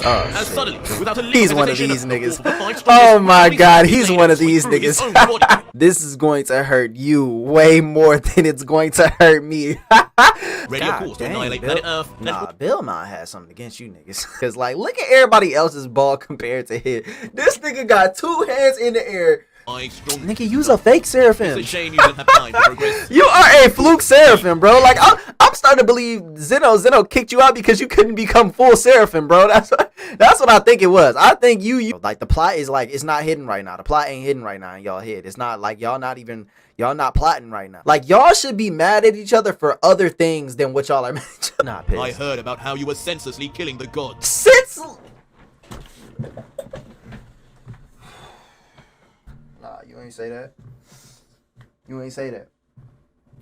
As suddenly, without a He's one of these niggas. Oh my god, he's one of these niggas. This is going to hurt you way more than it's going to hurt me. Ready, of course, to annihilate planet Earth. Nah, Bill might have something against you niggas. Cause like, look at everybody else's ball compared to his. This nigga got 2 hands in the air. Nigga, use a fake seraphim. It's a shame you didn't have time to progress. You are a fluke seraphim, bro. Like I'm starting to believe Zeno kicked you out because you couldn't become full seraphim, bro. That's what I think it was. I think you like the plot is like it's not hidden right now. The plot ain't hidden right now in y'all head. It's not like y'all not plotting right now. Like y'all should be mad at each other for other things than what y'all are mad at. Not pissed. I heard about how you were senselessly killing the gods. You ain't say that. You ain't say that.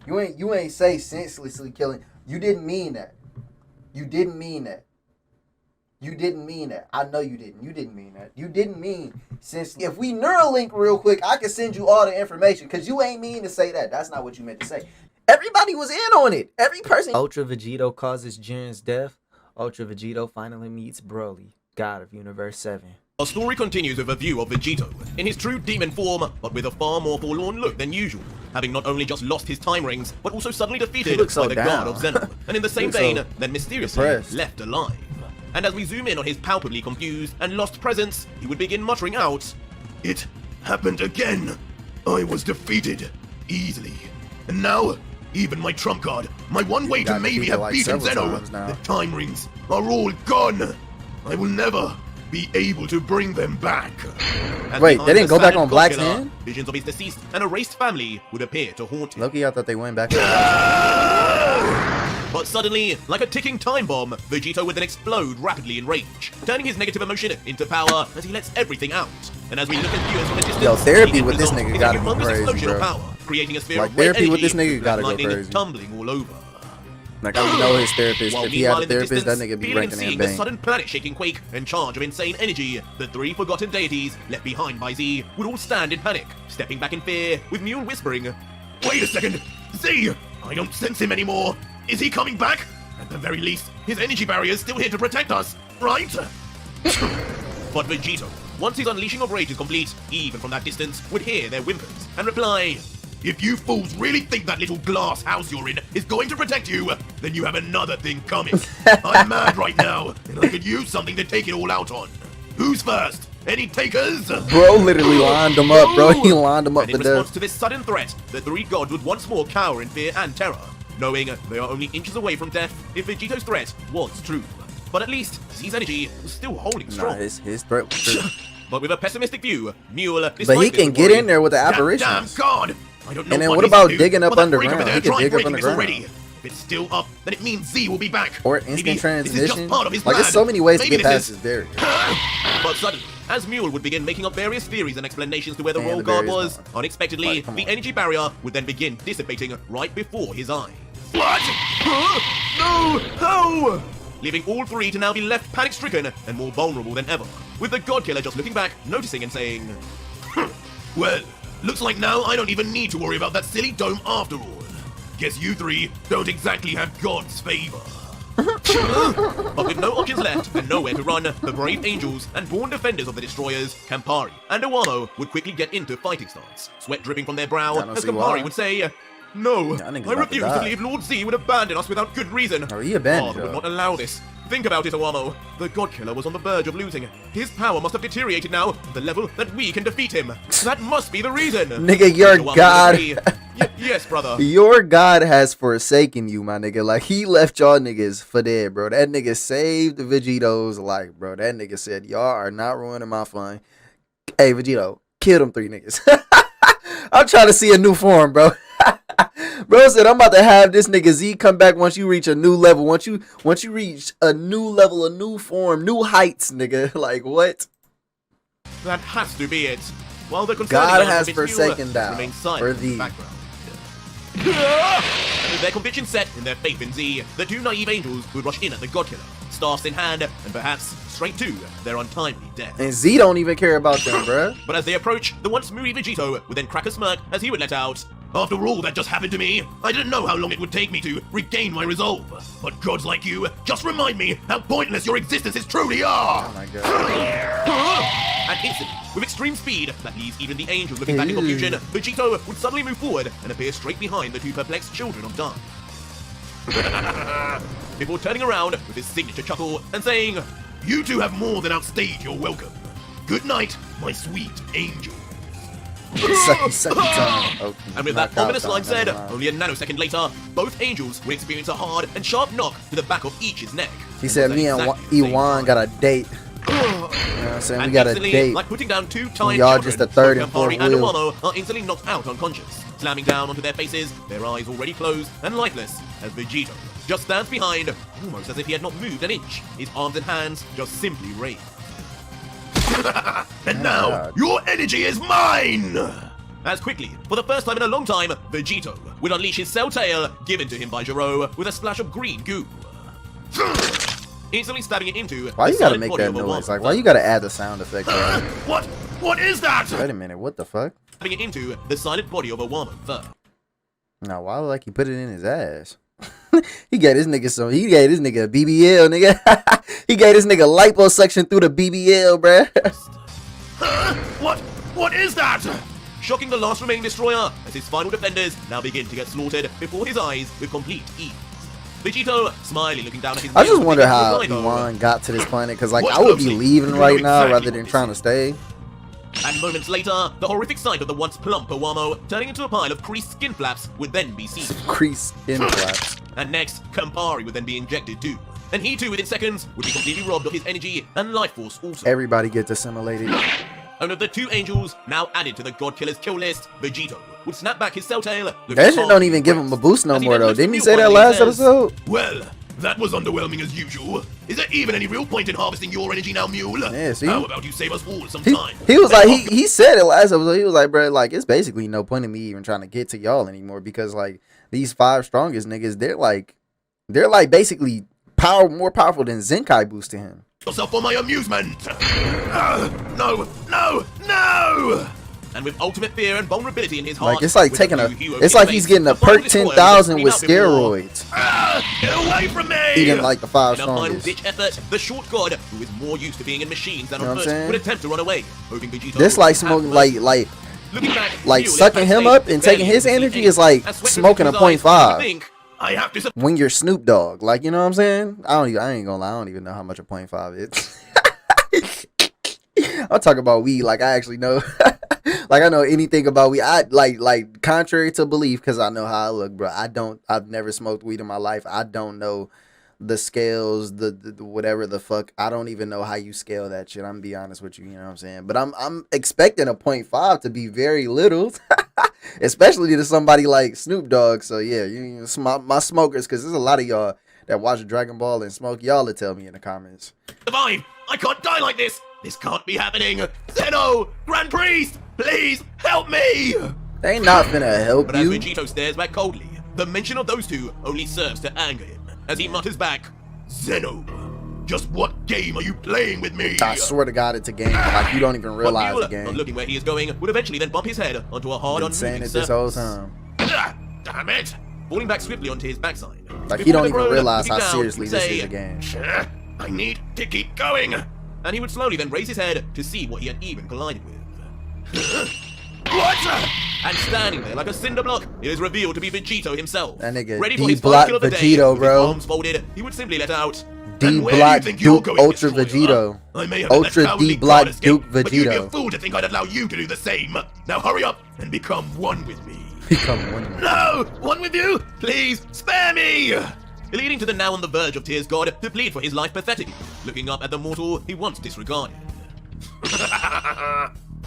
You ain't say senselessly killing. You didn't mean that. You didn't mean that. You didn't mean that. I know you didn't. You didn't mean that. You didn't mean since if we Neuralink real quick, I can send you all the information because you ain't mean to say that. That's not what you meant to say. Everybody was in on it. Every person. Ultra Vegito causes Jiren's death. Ultra Vegito finally meets Broly, God of Universe 7. Our story continues with a view of Vegito, in his true demon form, but with a far more forlorn look than usual, having not only just lost his time rings, but also suddenly defeated by the god of Zeno, and in the same vein, then mysteriously left alive. And as we zoom in on his palpably confused and lost presence, he would begin muttering out, "It happened again. I was defeated, easily. And now, even my trump card, my one way to maybe have beaten Zeno, the time rings are all gone. I will never be able to bring them back." Wait, they didn't go back on Black's hand? Visions of his deceased and erased family would appear to haunt him. Loki, I thought they went back. But suddenly, like a ticking time bomb, Vegito would then explode rapidly in rage, turning his negative emotion into power as he lets everything out. And as we look at viewers from a distance, yo, therapy with this nigga gotta go crazy, bro. Power, creating a sphere like of therapy with this nigga gotta go crazy. Tumbling all over. Like I know his therapist. If he had a therapist, that nigga be ranking in the sudden planet-shaking quake in charge of insane energy, the 3 forgotten deities left behind by Z would all stand in panic, stepping back in fear, with Mule whispering, "Wait a second, Z! I don't sense him anymore. Is he coming back? At the very least, his energy barrier is still here to protect us, right?" But Vegito, once his unleashing of rage is complete, even from that distance, would hear their whimpers and reply, "If you fools really think that little glass house you're in is going to protect you, then you have another thing coming. I'm mad right now, and I could use something to take it all out on. Who's first? Any takers?" Bro literally lined them up, bro. He lined them up to death. In response to this sudden threat, the 3 gods would once more cower in fear and terror, knowing they are only inches away from death if Vegito's threat was true. But at least, Z's energy was still holding strong. Nah, his threat was true. But with a pessimistic view, Mule... But he can get in there with the apparitions. Damn God! I don't know. And then what about digging up underground? He can dig up underground. If it's still up, then it means Z will be back. Or instant transmission. Like there's so many ways to get past this barrier. But suddenly, as Mule would begin making up various theories and explanations to where the royal guard was, unexpectedly, the energy barrier would then begin dissipating right before his eyes. What? No! How? Leaving all 3 to now be left panic-stricken and more vulnerable than ever, with the God Killer just looking back, noticing and saying, "Well, looks like now I don't even need to worry about that silly dome after all. Guess you 3 don't exactly have God's favor." But with no options left and nowhere to run, the brave angels and born defenders of the destroyers, Campari and Awamo, would quickly get into fighting stance, sweat dripping from their brow, as Campari would say, "No, I refuse to believe Lord Z would abandon us without good reason. Oh, he abandoned God would not allow this. Think about it, Awamo. The God Killer was on the verge of losing. His power must have deteriorated now to the level that we can defeat him. That must be the reason." Nigga, your God. Yes, brother. Your God has forsaken you, my nigga. Like, he left y'all niggas for dead, bro. That nigga saved Vegito's life, bro. That nigga said, "Y'all are not ruining my fun. Hey, Vegito, kill them 3 niggas." I'm trying to see a new form, bro. Bro said, "I'm about to have this nigga Z come back once you reach a new level. Once you reach a new level, a new form, new heights, nigga." Like, what? That has to be it. While the God has forsaken thou for thee. With their conviction set in their faith in Z, the 2 naive angels would rush in at the God Killer, staffs in hand, and perhaps straight to their untimely death. And Z don't even care about them, bruh. But as they approach, the once moody Vegito would then crack a smirk as he would let out, After all that just happened to me, I didn't know how long it would take me to regain my resolve. But gods like you just remind me how pointless your existences truly are. Oh my god. And instantly, with extreme speed that leaves even the angels looking back in confusion, Vegito would suddenly move forward and appear straight behind the two perplexed children of Dark. Before turning around with his signature chuckle and saying, "You two have more than outstayed your welcome. Good night, my sweet angel." Second time. Oh, and with that ominous line said, only a nanosecond later, both angels would experience a hard and sharp knock to the back of each's neck. He said, "Me and Iwan got a date." You know what I'm saying? We got a date. Like putting down two tired y'all children, just the third and fourth Campari and wheel. Awamo are instantly knocked out unconscious, slamming down onto their faces, their eyes already closed and lifeless, as Vegito just stands behind, almost as if he had not moved an inch, his arms and hands just simply raised. And now, your energy is mine! As quickly, for the first time in a long time, Vegito would unleash his cell tail, given to him by Jiro, with a splash of green goo. Instantly stabbing it into why you gotta make that noise? Like, why you gotta add the sound effect? What is that? Wait a minute, what the fuck? Stabbing it into the silent body of a woman first. Now, why like he put it in his ass? He gave this nigga a BBL, nigga. He gave this nigga liposuction through the BBL, bruh. What is that? Shocking the last remaining destroyer as his final defenders now begin to get slaughtered before his eyes with complete ease. Vegito smiling, looking down at his. I just wonder how Iwan got to this planet, because like I would be leaving right now rather than trying to stay. And moments later, the horrific sight of the once plump Awamo turning into a pile of creased skin flaps would then be seen. Creased skin flaps. And next, Campari would then be injected too. And he too, within seconds, would be completely robbed of his energy and life force also. Everybody gets assimilated. And of the two angels now added to the God Killer's kill list, Vegito would snap back his cell tail. That shit don't even give him a boost no more though. Didn't he say that last episode? Well, that was underwhelming as usual. Is there even any real point in harvesting your energy now, Mule? Yeah, see? How about you save us all some time? He was like, he said it last episode. He was like, bro, like, it's basically no point in me even trying to get to y'all anymore, because like these 5 strongest niggas, they're like basically more powerful than Zenkai boosted him. Yourself for my amusement. No. And with ultimate fear and vulnerability in his heart, like it's like taking it's like he's getting a perk 10,000 with steroids. Get away from me! He didn't like the 5 in a final strongest. ditch effort, the short god, who is more used to being in machines than on foot, would attempt to run away, hoping Vegito. This like smoking like sucking him up and taking his energy is like smoking a 0.5. I have to when you're Snoop Dogg, like, you know what I'm saying? I ain't gonna lie, I don't even know how much a 0.5 is. I'll talk about weed like I actually know. Like I know anything about weed. I like contrary to belief, because I know how I look, bro. I've never smoked weed in my life. I don't know the scales, the whatever the fuck. I don't even know how you scale that shit. I'm gonna be honest with you, you know what I'm saying? But I'm expecting a 0.5 to be very little. Especially to somebody like Snoop Dogg. So yeah, my smokers, because there's a lot of y'all that watch Dragon Ball and smoke. Y'all to tell me in the comments. Survive! I can't die like this! This can't be happening! Zeno! Grand Priest! Please help me! They ain't not finna help but you. But as Vegito stares back coldly, the mention of those two only serves to anger him, as he mutters back, Zeno, just what game are you playing with me? I swear to God, it's a game. Like, you don't even realize the game. Not looking where he is going, would eventually then bump his head onto a hard, saying it this whole time. Damn it! Falling back swiftly onto his backside. Like, he don't even realize how seriously this is a game. I need to keep going! And he would slowly then raise his head to see what he had even collided with. What? And standing there like a cinder block, it is revealed to be Vegito himself. That nigga ready for his first kill of the day. Vegito, bro. With his arms folded, he would simply let out D-Block Duke Ultra Vegito. Ultra D-Block Duke Vegito. But you'd be a fool to think I'd allow you to do the same. Now hurry up and become one with me. Become one with me. No! One with you? Please, spare me! Leading to the now on the verge of tears god to plead for his life pathetically, looking up at the mortal he once disregarded.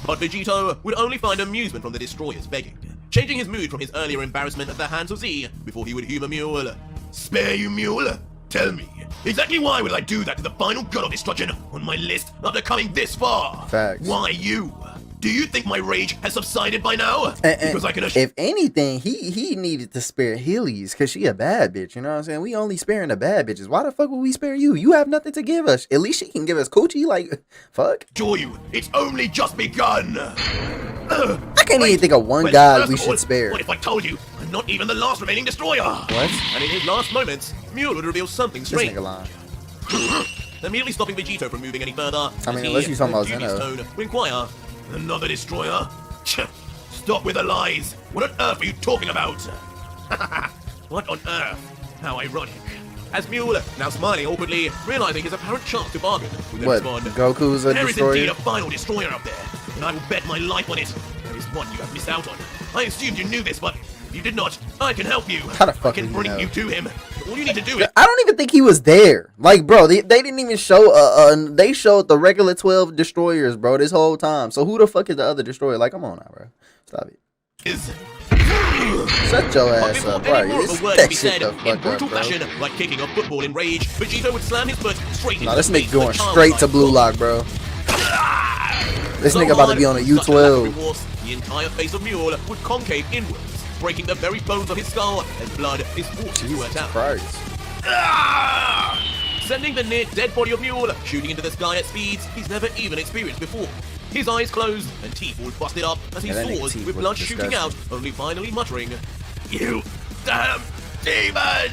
But Vegito would only find amusement from the destroyer's begging, changing his mood from his earlier embarrassment at the hands of Z before he would humor Mule. Spare you, Mule? Tell me, exactly why would I do that to the final god of destruction on my list after coming this far? Facts. Why you? Do you think my rage has subsided by now? Because I can if anything, he needed to spare Heelys, because she a bad bitch, you know what I'm saying? We only sparing the bad bitches. Why the fuck would we spare you? You have nothing to give us. At least she can give us coochie, like, fuck. Assure you, it's only just begun. I can't even think of one god we should spare. What if I told you I'm not even the last remaining destroyer? What? And in his last moments, Mule would reveal something This strange. nigga lying. Immediately stopping Vegito from moving any further. I mean, unless you're talking about in dubious Zeno. tone, to inquire, another destroyer? Stop with the lies. What on earth are you talking about? What on earth? How ironic. As Mule, now smiling awkwardly, realizing his apparent chance to bargain with What? respond. Goku's a There is destroyer? indeed a final destroyer up there, and I will bet my life on it. There is one you have missed out on. I assumed you knew this, but if you did not, I can help you. How the fuck I can do you bring know? you to him. All you need to do is... I don't even think he was there. Like, bro, they didn't even show. They showed the regular 12 destroyers, bro, this whole time. So who the fuck is the other destroyer? Like, come on now, bro. Stop it. Shut your ass up, bro. That shit the fuck up, bro. Fashion, like kicking a football in rage, Vegito would slam his foot straight Nah, into this the nigga face going of the straight to childlike blue ball. lock, bro. This nigga about to be on a U12. Remorse, the entire face of Mule would concave inwards, breaking the very bones of his skull as blood is forced to Jesus out. Christ. Sending the near-dead body of Mule shooting into the sky at speeds he's never even experienced before. His eyes closed and teeth all busted up as he Yeah, that nigga soars teeth with look blood shooting out, disgusting. only finally muttering, "You damn demon!"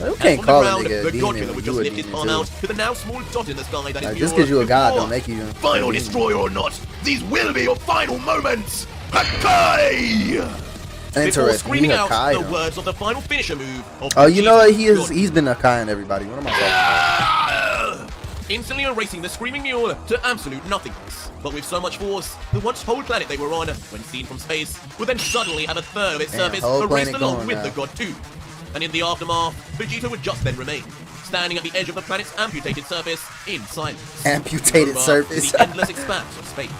You can't On call the a ground, nigga the a god demon killer when would you just a lift his demon palm too. out to the now small dot in the sky that is Like, just because you a god before. don't make you a Final demon. destroyer or not, these will be your final moments. Hakai! Before Interesting. screaming He out the Hakai. words of the final finisher move of Oh, you know what? Vegito's He's been a Kai in everybody. What am I talking about? instantly erasing the screaming mule to absolute nothingness. But with so much force, the once whole planet they were on, when seen from space, would then suddenly have a third of its Damn, surface whole erased planet along gone with now. the god too. And in the aftermath, Vegito would just then remain, standing at the edge of the planet's amputated surface in silence. Amputated over surface. The endless expanse of space.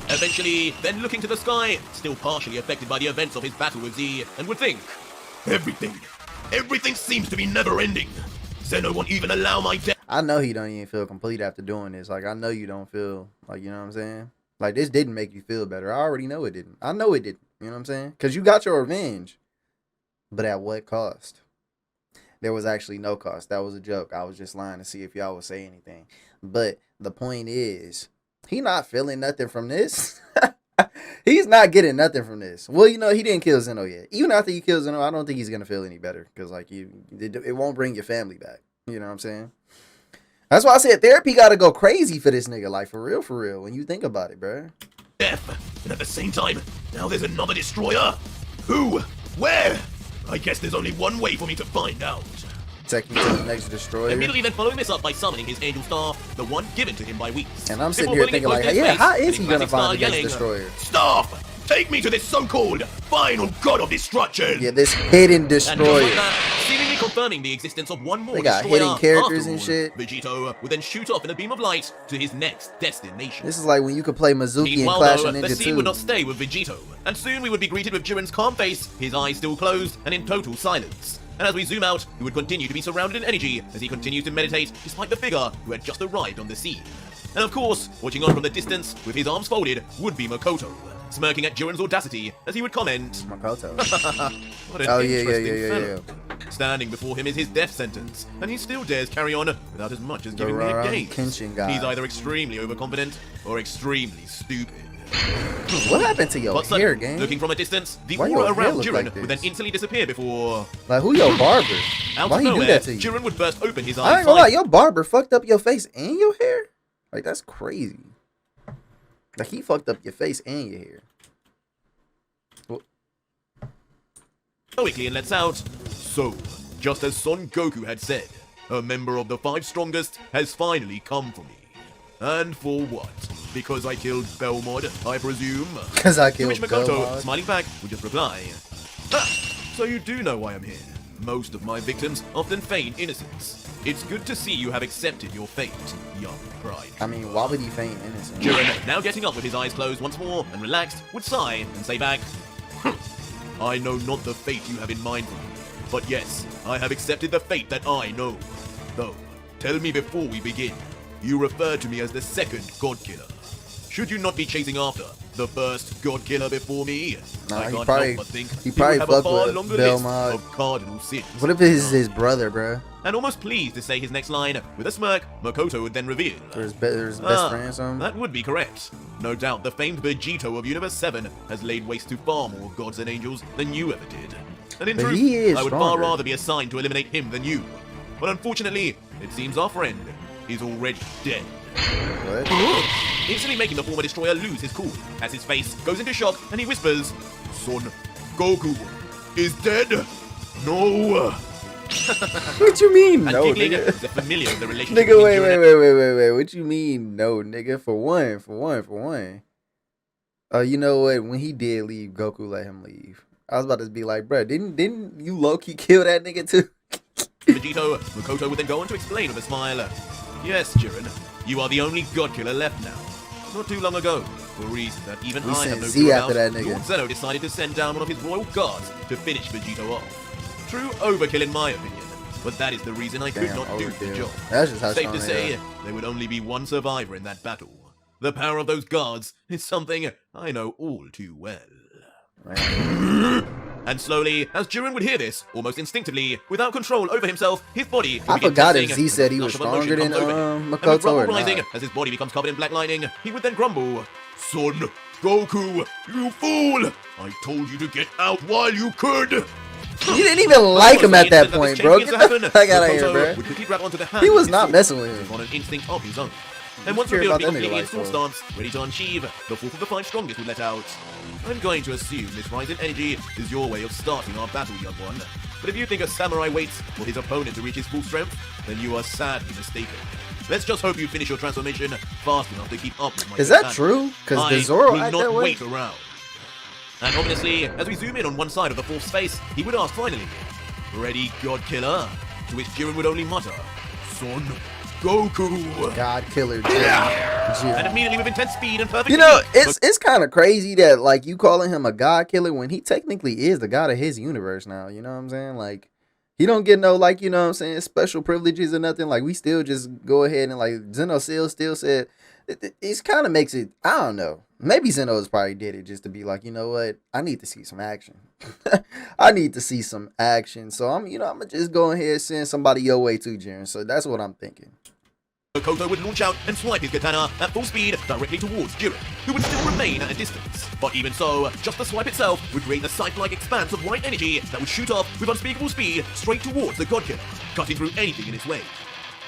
Eventually, then looking to the sky, still partially affected by the events of his battle with Z, and would think, everything seems to be never ending. Zeno won't even allow my death. I know he don't even feel complete after doing this. Like, I know you don't feel, like, you know what I'm saying? Like, this didn't make you feel better. I already know it didn't. I know it didn't. You know what I'm saying? Because you got your revenge. But at what cost? There was actually no cost. That was a joke. I was just lying to see if y'all would say anything. But the point is, he not feeling nothing from this. He's not getting nothing from this. Well, you know, he didn't kill Zeno yet. Even after you kill Zeno, I don't think he's going to feel any better. Because, like, it won't bring your family back. You know what I'm saying? That's why I said therapy got to go crazy for this nigga. Like, for real, when you think about it, bro. Death, and at the same time, now there's another destroyer. Who? Where? I guess there's only one way for me to find out. Take you to the next destroyer. Immediately then following this up by summoning his angel staff, the one given to him by Whis. And I'm sitting Before here pulling it thinking close like, to his yeah, face, how is he in going to classic find the style next yelling, destroyer? Staff! Take me to this so-called final god of destruction! Yeah, this hidden And just destroyer. like that, seemingly confirming the existence of one more They got destroyer. hidden characters and After shit. all, Vegito would then shoot off in a beam of light to his next destination. This is like when you could play Mizuki and Meanwhile, Clash though, of the Ninja scene would 2. not stay with Vegito, and soon we would be greeted with JIRENS' calm face, his eyes still closed, and in total silence. And as we zoom out, he would continue to be surrounded in energy as he continues to meditate despite the figure who had just arrived on the scene. And of course, watching on from the distance with his arms folded would be Makoto, smirking at JIRENS' audacity as he would comment, Makoto. "What an Oh, interesting fellow." Standing before him is his death sentence, and he still dares carry on without as much as giving me a Rurouni gaze. Kenshin guy. He's either extremely overconfident or extremely stupid. What happened to your But hair, suddenly, gang? looking from a distance, the Why your aura hair around look Jiren like would then this? instantly disappear before, Like, who your barber? out Why of he do nowhere, that to you? Jiren would burst open his I eyes ain't gonna lie, wide. your barber fucked up your face and your hair? Like, that's crazy. Like, he fucked up your face and your hair. Stoically and lets out. So, just as Son Goku had said, a member of the 5 strongest has finally come for me. And for what? Because I killed Belmod, I presume? Because I To killed which Makoto, Belmod. smiling back, would just reply, so you do know why I'm here. Most of my victims often feign innocence. It's good to see you have accepted your fate, young pride. I mean, why would he feign innocent? Jiren, now getting up with his eyes closed once more and relaxed, would sigh and say back, I know not the fate you have in mind for me, but yes, I have accepted the fate that I know. Though, tell me before we begin, you refer to me as the second God Killer. Should you not be chasing after the first god killer before me. Nah, I he can't probably- help but think he would probably have a fucked far with longer Bell list Mod. of cardinal sins. What if it's his brother, bro? And almost pleased to say his next line, with a smirk, Makoto would then reveal. Or his best friend or something? That would be correct. No doubt the famed Vegito of Universe 7 has laid waste to far more gods and angels than you ever did. And in But truth, he is I would stronger. far rather be assigned to eliminate him than you. But unfortunately, it seems our friend is already dead. What? Instantly making the former destroyer lose his cool, as his face goes into shock and he whispers, Son Goku is dead. No. What you mean, And no, giggling nigga? is familiar with the relationship Nigga, between Jiren wait. What you mean, no, nigga? For one. You know what? When he did leave, Goku let him leave. I was about to be like, bro, didn't you low-key kill that nigga too? Vegito, Makoto would then go on to explain with a smile. Yes, Jiren, you are the only god killer left now. Not too long ago, for reasons that even We I sent have no Z clue after about, that nigga. Lord Zeno decided to send down one of his royal guards to finish Vegito off. True overkill in my opinion, but that is the reason I could Damn, not do the overkill. job. That's just how Safe strong to they say, are. there would only be one survivor in that battle. The power of those guards is something I know all too well. Man. And slowly, as Jiren would hear this, almost instinctively, without control over himself, his body would I begin forgot if tensing Z said he as a was flush of emotion stronger than comes over him. And with Makoto rumble or rising, not. as his body becomes covered in black lightning, he would then grumble, Son Goku, you fool! I told you to get out while you could! You didn't even like him at that point, bro. Get the fuck out of here, bro. Would quickly grab onto the hand He of was his not sword, messing with him. on an instinct of his own. And once Care revealed to about be that nigga completely in like sword stance, ready to unsheathe, the fourth of the five strongest would let out. I'm going to assume this rise in energy is your way of starting our battle, young one. But if you think a samurai waits for his opponent to reach his full strength, then you are sadly mistaken. Let's just hope you finish your transformation fast enough to keep up with my Is that standards. true? Because I the Zoro will act not that way? wait around. And ominously, as we zoom in on one side of the fourth's face, he would ask finally, Ready, God Killer? To which Jiren would only mutter, Son Goku. God killer. And immediately with intense speed and perfect You know, speed, it's kind of crazy that like you calling him a god killer when he technically is the god of his universe now. You know what I'm saying? Like he don't get no like, you know what I'm saying, special privileges or nothing. Like we still just go ahead and like Zeno still said it kind of makes it, I don't know. Maybe Zeno's probably did it just to be like, you know what? I need to see some action. I need to see some action. So I'm gonna just go ahead and send somebody your way too, Jiren. So that's what I'm thinking. Makoto would launch out and swipe his katana at full speed directly towards Jiren, who would still remain at a distance. But even so, just the swipe itself would create a sight-like expanse of white energy that would shoot off with unspeakable speed straight towards the God Killer, cutting through anything in its way.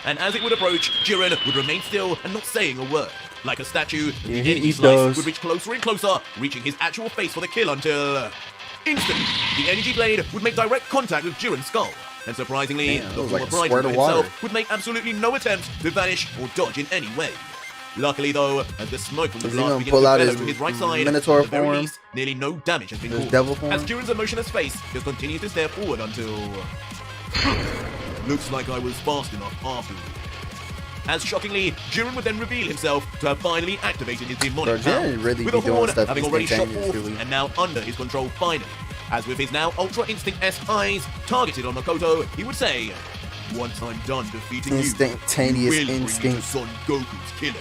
And as it would approach, Jiren would remain still and not saying a word. Like a statue, the energy he slice does. would reach closer and closer, reaching his actual face for the kill until... Instantly, the energy blade would make direct contact with Jiren's skull. And surprisingly, Damn, that the was former like a Pride squirt Himself of water. would make absolutely no attempt to vanish or dodge in any way. Luckily though, as the smoke from the Is he blast gonna begins pull to out bellow his to his right side, Minotaur at the very form? least, nearly no damage has been His caused. devil form? As Jiren's emotionless face just continues to stare forward until... Looks like I was fast enough after all. As shockingly, Jiren would then reveal himself to have finally activated his demonic Bro, Jiren powers, really with be a doing horn stuff having already shot forth instantaneously. and now under his control finally. As with his now Ultra Instinct S eyes targeted on Makoto, he would say, Once I'm done defeating Instantaneous you, will instinct. bring you to Son Goku's killing.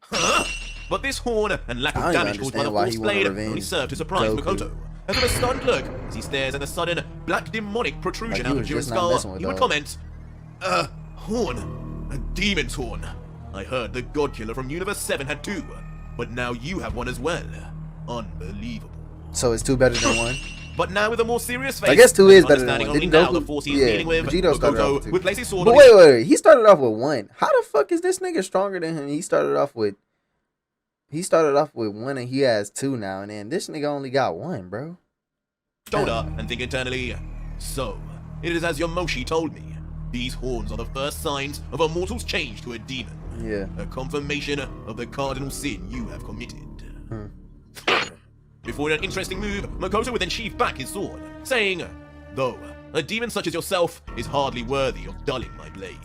Huh? But this horn and lack I of don't damage even caused by the understand why Force he wanna Blade revenge only served to surprise Goku. Makoto. And with a stunned look, as he stares at the sudden black demonic protrusion Like he out of was Jiren's just not messing skull, with he would dog. comment, horn. A demon's horn. I heard the God Killer from Universe 7 had two, but now you have one as well. Unbelievable. So it's two better than one. But now with a more serious face, I guess two is better than understanding one. only Didn't now Goku? the force he is Yeah, dealing with, Vegito started off with Makoto two. would place his sword But on his... wait. He started off with one. How the fuck is this nigga stronger than him? He started off with one and he has two now, and then this nigga only got one, bro. shoulder and think internally, so, it is as Yomoshi told me. These horns are the first signs of a mortal's change to a demon. Yeah. A confirmation of the cardinal sin you have committed. Before an interesting move, Makoto would then sheath back his sword, saying, Though, a demon such as yourself is hardly worthy of dulling my blade.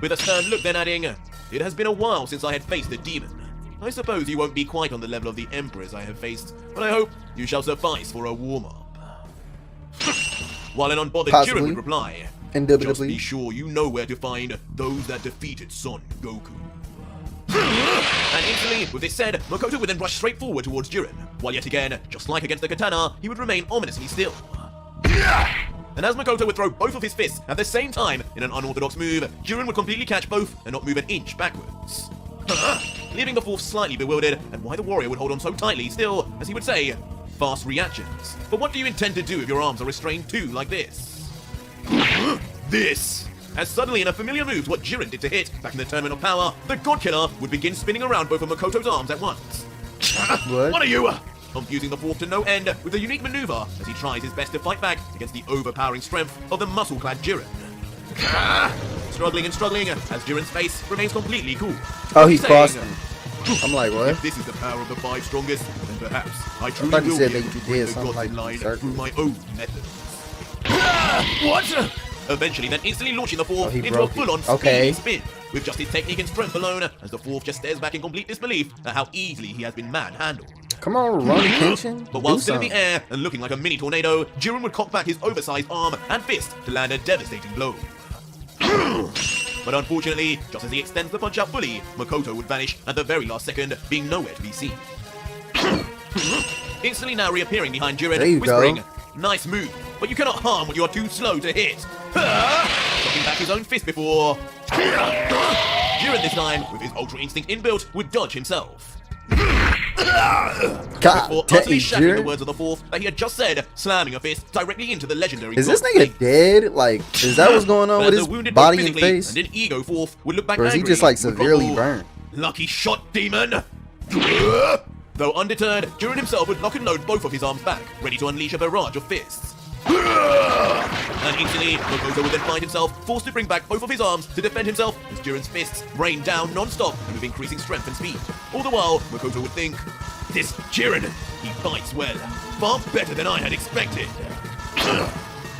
With a stern look then adding, It has been a while since I had faced a demon. I suppose you won't be quite on the level of the emperors I have faced, but I hope you shall suffice for a warm-up. While an unbothered Possibly. Jiren would reply, Indubitably. Just be sure you know where to find those that defeated Son Goku. And Instantly, with this said, Makoto would then rush straight forward towards Jiren, while yet again, just like against the katana, he would remain ominously still. And as Makoto would throw both of his fists at the same time in an unorthodox move, Jiren would completely catch both and not move an inch backwards. Leaving the fourth slightly bewildered, and why the warrior would hold on so tightly still, as he would say, fast reactions. But what do you intend to do if your arms are restrained too like this? This! As suddenly in a familiar move to what Jiren did to hit back in the Tournament of Power, the God Killer would begin spinning around both of Makoto's arms at once. What are you? Confusing the fourth to no end with a unique maneuver as he tries his best to fight back against the overpowering strength of the muscle-clad Jiren. Struggling and struggling as Jiren's face remains completely cool. Oh, he's crossing. I'm like, what? If this is the power of the five strongest, then perhaps I truly will said be able to bring the gods in line through my own methods. What? Eventually, then instantly launching the fourth into a full-on speedy spin, with just his technique and strength alone, as the fourth just stares back in complete disbelief at how easily he has been manhandled. Come on, run attention. But while still in the air and looking like a mini tornado, Jiren would cock back his oversized arm and fist to land a devastating blow. But unfortunately, just as he extends the punch out fully, Makoto would vanish at the very last second, being nowhere to be seen. Instantly now reappearing behind Jiren, whispering, "Nice move, but you cannot harm when you are too slow to hit." Dropping back his own fist before... Jiren this time, with his Ultra Instinct inbuilt, would dodge himself. Before utterly shattering the words of the fourth that he had just said, slamming a fist directly into the legendary... Is this nigga dead? Like, is that what's going on with his body and face? And an ego fourth would look back or is he just like severely burned? Lucky shot, demon! Though undeterred, Jiren himself would lock and load both of his arms back, ready to unleash a barrage of fists. And instantly, Makoto would then find himself forced to bring back both of his arms to defend himself as Jiren's fists rained down non-stop and with increasing strength and speed. All the while, Makoto would think, "This Jiren, he fights well, far better than I had expected."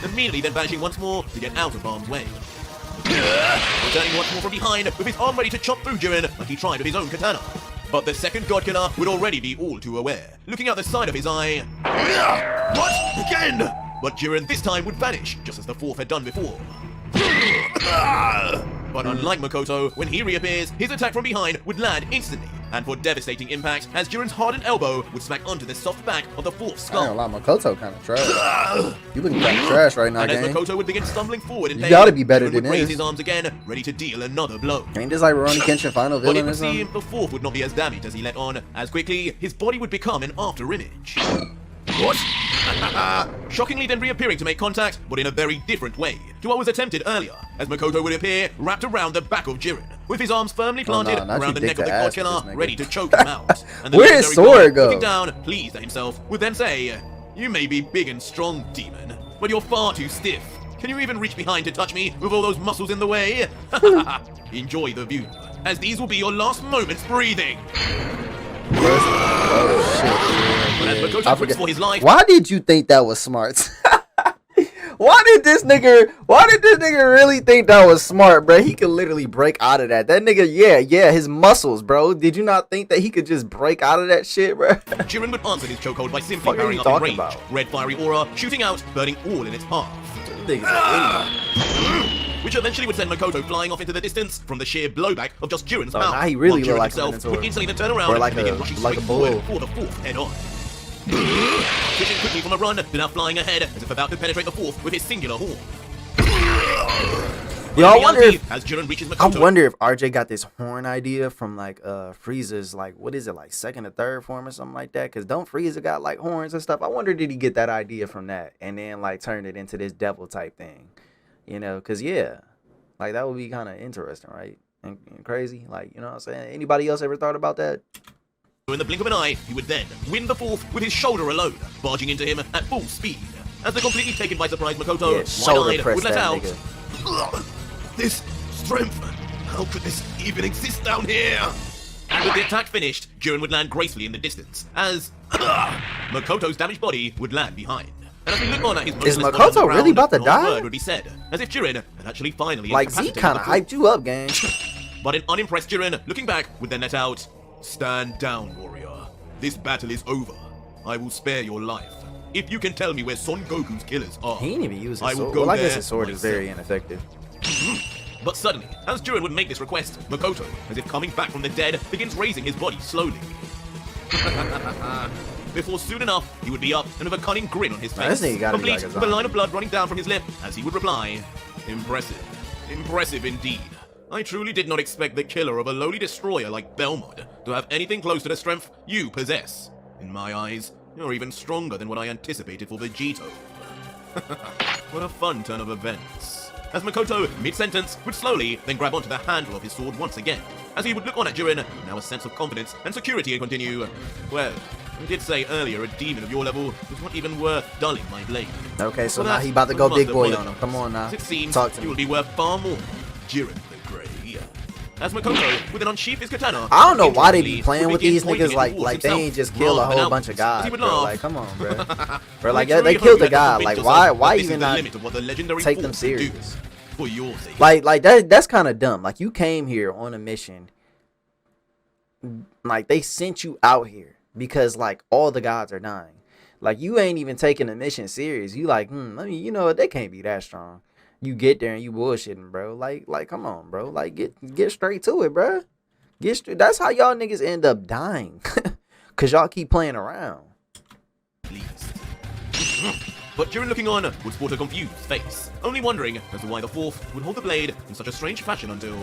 Immediately then vanishing once more to get out of harm's way. Returning once more from behind with his arm ready to chop through Jiren like he tried with his own katana. But the second God Killer would already be all too aware, looking out the side of his eye. What? Again? But Jiren this time would vanish, just as the fourth had done before. But unlike Makoto, when he reappears, his attack from behind would land instantly, and for devastating impact, as Jiren's hardened elbow would smack onto the soft back of the fourth's skull. I ain't gonna lie, Makoto kind of trash. You looking kind of trash right now, and gang. as Makoto would begin stumbling forward in pain, you gotta be better Jiren than would raise this. his arms again, ready to deal another blow. Ain't this like Rurouni Kenshin final But villain it or would something? seem the fourth would not be as damaged as he let on, as quickly his body would become an after-image. What? Shockingly then reappearing to make contact, but in a very different way to what was attempted earlier, as Makoto would appear wrapped around the back of Jiren, with his arms firmly planted around the neck of the God Killer, ready to choke him out. And the where his sword go? Looking down, pleased at himself, would then say, "You may be big and strong, demon, but you're far too stiff. Can you even reach behind to touch me with all those muscles in the way?" Enjoy the view, as these will be your last moments breathing. Oh shit! But as Makoto fights for his life, why did you think that was smart? Why did this nigga really think that was smart, bro? He could literally break out of that. That nigga, yeah, his muscles, bro. Did you not think that he could just break out of that shit, bro? Jiren would answer his chokehold by simply powering up in range. Red fiery aura shooting out, burning all in its path. Which eventually would send Makoto flying off into the distance from the sheer blowback of just Jiren's mouth. Now he really looked like himself a would instantly then turn around like and begin rushing straight forward for the fourth head-on. Switching quickly from a run to now flying ahead as if about to penetrate the fourth with his singular horn. Yo, I wonder if as Jiren reaches Makoto, I wonder if RJ got this horn idea from like Frieza's like what is it like second or third form or something like that? Cause don't Frieza got like horns and stuff? I wonder did he get that idea from that and then like turn it into this devil type thing, you know? Cause yeah, like that would be kind of interesting, right? And crazy, like you know what I'm saying? Anybody else ever thought about that? In the blink of an eye, he would then win the fourth with his shoulder alone, barging into him at full speed. As the completely taken by surprise Makoto, wide-eyed, would let out, "This strength, how could this even exist down here?" And with the attack finished, Jiren would land gracefully in the distance, as Makoto's damaged body would land behind. And as we look on at his is Makoto really about to die? Word would be said, as if Jiren had actually finally like Z kind of hyped you up, gang. But an unimpressed Jiren, looking back, would then let out, "Stand down, warrior. This battle is over. I will spare your life. If you can tell me where Son Goku's killers are, He didn't even use his I will sword. go Well, I there guess his sword is myself." very ineffective. But suddenly, as Jiren would make this request, Makoto, as if coming back from the dead, begins raising his body slowly. Before soon enough, he would be up and with a cunning grin on his face, complete with a line of blood running down from his lip, as he would reply, "Impressive. Impressive indeed. I truly did not expect the killer of a lowly destroyer like Belmod to have anything close to the strength you possess. In my eyes, you're even stronger than what I anticipated for Vegito." What a fun turn of events. As Makoto, mid-sentence, would slowly then grab onto the handle of his sword once again, as he would look on at Jiren, now a sense of confidence and security, and continue, "Well, I did say earlier a demon of your level was not even worth dulling my blade." Okay, so Well, now he about to go big boy apologize. on him. Come on now. As it seems, Talk to you will me. be worth far more, Jiren the Grey. As Makoto would then unsheath his katana. I don't know why they be interestingly, playing would with begin these pointing niggas it like towards they himself, ain't just kill a rather than whole bunch of outwards, as guys, he would bro. laugh. Like, come on, bro. Bro, I like, truly they hope killed the you guy. have Like, convinced why yourself that this even is the not limit of what the legendary take them force can do. serious? For your sake. Like that's kind of dumb. Like, you came here on a mission. Like, they sent you out here because like all the gods are dying. Like, you ain't even taking the mission serious. You like, you know what? They can't be that strong. You get there and you bullshitting, bro. Like, come on, bro. Like, get straight to it, bro. That's how y'all niggas end up dying. Cause y'all keep playing around. Please. But Jiren looking on would sport a confused face, only wondering as to why the fourth would hold the blade in such a strange fashion until...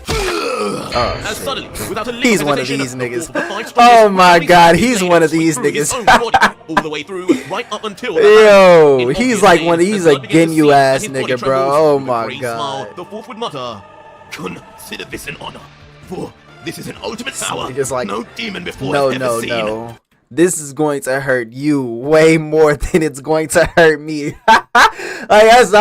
as suddenly, without a He's little one of hesitation, these the niggas. fourth of the five strongest Oh would my suddenly God, snap his he's blade one of and these sweep through his niggas. own body, all the way through, right up until the Yo, hand. In he's obvious like pain, one of as these blood began to Ginyu seep ass and his body nigga, bro. trembled. Oh With a my great God. smile, the fourth would mutter, "Consider this an honor, for this is an ultimate power Nigga's like, no demon before has ever seen." No. This is going to hurt you way more than it's going to hurt me. Like, that's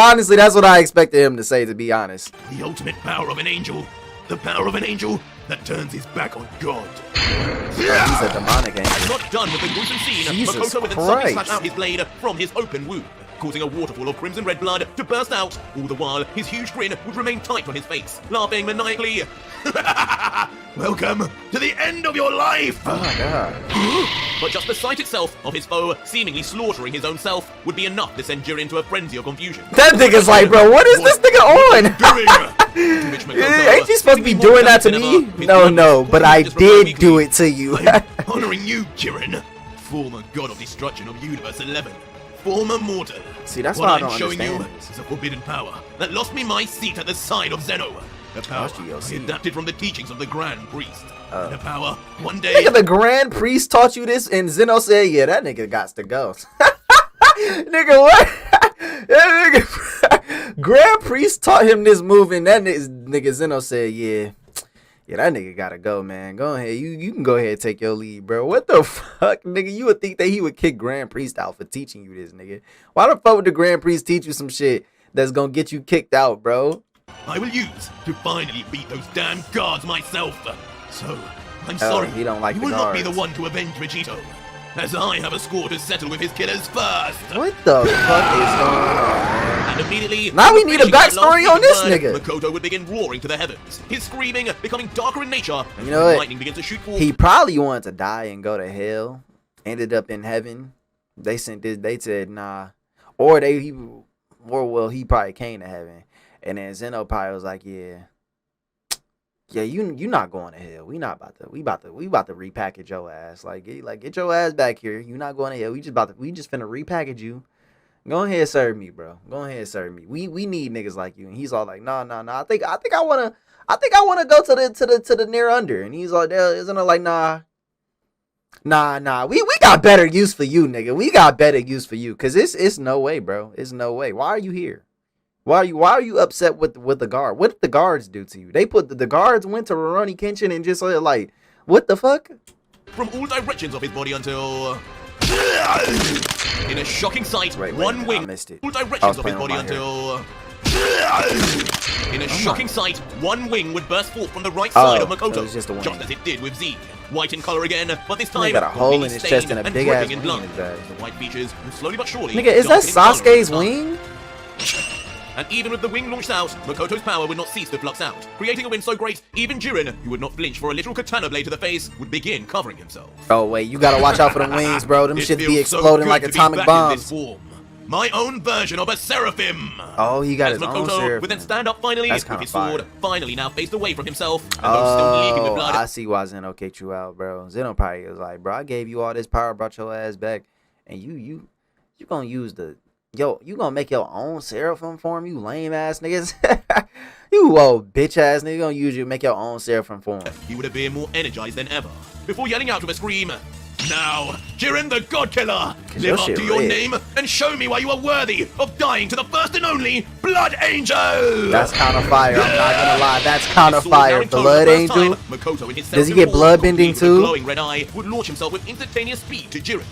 what I expected him to say, to be honest. The ultimate power of an angel. The power of an angel that turns his back on God. He's a demonic And angel. not done with the gruesome scene, Jesus Makoto would then suddenly Christ. slash out his blade from his open wound, causing a waterfall of crimson red blood to burst out. All the while, his huge grin would remain tight on his face, laughing maniacally. Welcome to the end of your life! Oh my God. But just the sight itself of his foe seemingly slaughtering his own self would be enough to send Jiren into a frenzy of confusion. That nigga's like, bro, what is this nigga on? To which Makoto, Ain't you supposed to be seemingly doing more that to than me? ever, his No, blood but I just remind me did do it to you. I'm honoring you, Jiren, former god of destruction of Universe 11, former mortal. See, that's what why I I'm don't showing you understand. is a forbidden power that lost me my seat at the side of Zeno. A power I adapted from the teachings of the Grand Priest. And a power one day. Nigga, the Grand Priest taught you this, and Zeno said, yeah, that nigga gots to go. Nigga, what? That nigga, Grand Priest taught him this move, and that nigga Zeno said, yeah, that nigga gotta go, man. Go ahead. You can go ahead and take your lead, bro. What the fuck, nigga? You would think that he would kick Grand Priest out for teaching you this, nigga. Why the fuck would the Grand Priest teach you some shit that's gonna get you kicked out, bro? I will use to finally beat those damn guards myself. So, I'm sorry. He don't like you the will not be the guards. one to avenge Vegito, as I have a score to settle with his killers first. What the fuck is going on, man? And immediately, Now we need a finishing that backstory last on this word, nigga. Makoto would begin roaring to the heavens, his screaming becoming darker in nature, and You know what? lightning begins to shoot forth. He probably wanted to die and go to hell. Ended up in heaven. They sent this. They said nah, or he probably came to heaven, and then Zeno probably was like, yeah, you not going to hell. We about to repackage your ass. Like get your ass back here. You not going to hell. We just finna repackage you. Go ahead, serve me, bro. Go ahead, serve me. We need niggas like you. And he's all like, nah. I think I wanna go to the near under. And he's like, isn't it like, nah. We got better use for you, nigga. We got better use for you. Cause it's no way, bro. It's no way. Why are you here? Why are you upset with the guard? What did the guards do to you? They put the guards went to Rurouni Kenshin and just like, what the fuck? From all directions of his body until... In a shocking sight, Wait, one wing... I missed it. All I directions was of his playing body with my until... In a shocking sight, one wing would burst forth from the right side of it Makoto, was just a wing. just as it did with Z. White in color again, but this time got a hole in his chest completely and a stained big ass dripping in wing blood. in his ass. The white features will slowly but surely... Nigga, is that darken in color Sasuke's over time. wing? And even with the wing launched out, Makoto's power would not cease to flux out, creating a wind so great, even Jiren, who would not flinch for a literal katana blade to the face, would begin covering himself. Oh wait, you gotta watch out for them wings, bro. Them It shit be feels so exploding good like to be atomic back in this bombs. form. My own version of a seraphim! Oh, he got As his own Makoto seraphim. would then stand up finally That's with kinda his sword, fire. finally now faced away from himself, and though still leaking with blood. I see why Zeno kicked you out, bro. Zeno probably was like, bro, I gave you all this power, brought your ass back, and you gonna use the you gonna make your own seraphim form, you lame ass niggas. You old bitch ass nigga gonna use you make your own seraphim form. He would appear more energized than ever, before yelling out with a scream, "Now, Jiren the God Killer, live up to your name and show me why you are worthy of dying to the first and only Blood Angel!" That's kind of fire, I'm not gonna lie, that's kind of His sword now fire. in tow Blood for the first Angel? time, Makoto in his Does he seraphim get form, blood bending complete with a too? glowing red eye, would launch himself with instantaneous speed to Jiren.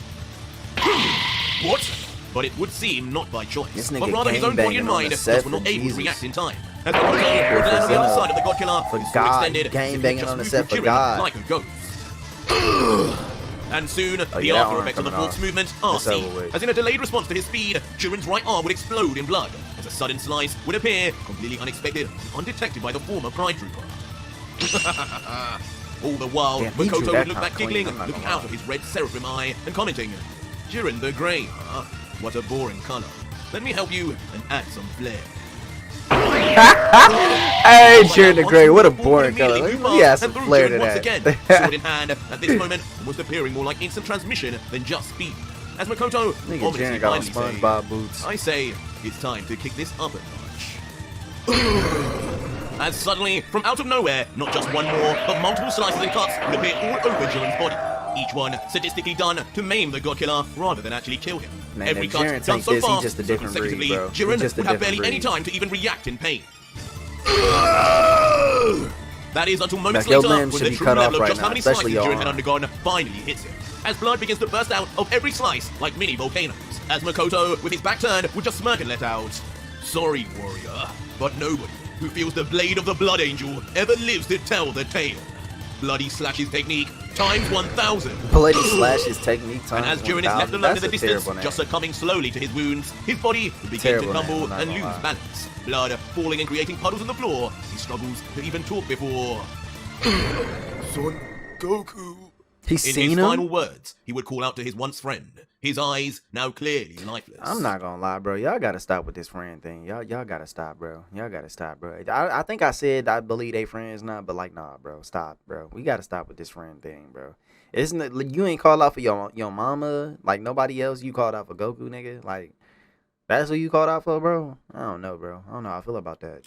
What? But it would seem not by choice, This but nigga rather his own body and gangbanging on mind the just set were not for able to Jesus. react in time. As Makoto would land on the other side of the God Killer, For his sword God, extended, gangbanging just on the flew set through for Jiren God. like a ghost. And soon, the yeah, after arm effects of the coming Force off. movement are It's over seen, with. as in a delayed response to his speed, Jiren's right arm would explode in blood, as a sudden slice would appear, completely unexpected and undetected by the former Pride Trooper. All the while, Damn, he drew Makoto that would look kinda back clean, giggling, I'm not looking gonna out of his red seraphim eye, and commenting, "Jiren the Grey, huh? What a boring color. Let me help you and add some flair." Hey, Jiren the Grey, what a boring color. He has some flair to Once that. again, sword in hand, at this moment, almost appearing more like instant transmission than just speed. As Makoto Nigga, ominously Jiren got on finally say, SpongeBob boots. I say, it's time to kick this up a notch. As suddenly, from out of nowhere, not just one more, but multiple slices and cuts would appear all over Jiren's body. Each one sadistically done to maim the God Killer rather than actually kill him. Man, Every if cut Jiren done take so this, he's fast, just a so different breed, consecutively, bro. He's Jiren just a would have different barely any breed. time to even react in pain. That is until moments Like, your later, limbs when should the be true cut off level of right just how now, many slices especially your Jiren had arm. undergone finally hits him. As blood begins to burst out of every slice like mini volcanoes. As Makoto, with his back turned, would just smirk and let out, "Sorry, warrior, but nobody who feels the blade of the Blood Angel ever lives to tell the tale." Bloody Slash's technique times 1,000. Bloody Slash's technique And times as Jiren is 1,000. left alone in That's the a distance, terrible name. just succumbing slowly to his wounds, his body would begin Terrible to name, tumble I'm not and gonna lose lie. balance. Blood falling and creating puddles on the floor. He struggles to even talk before Son Goku. He's In seen his him? final words, he would call out to his once friend, his eyes now clearly lifeless. I'm not gonna lie, bro. Y'all gotta stop with this friend thing. Y'all gotta stop, bro. Y'all gotta stop, bro. I think I said I believe they friends now, but like, nah, bro. Stop, bro. We gotta stop with this friend thing, bro. Isn't it? You ain't called out for your mama, like nobody else. You called out for Goku, nigga. Like, that's who you called out for, bro. I don't know, bro. I don't know how I feel about that.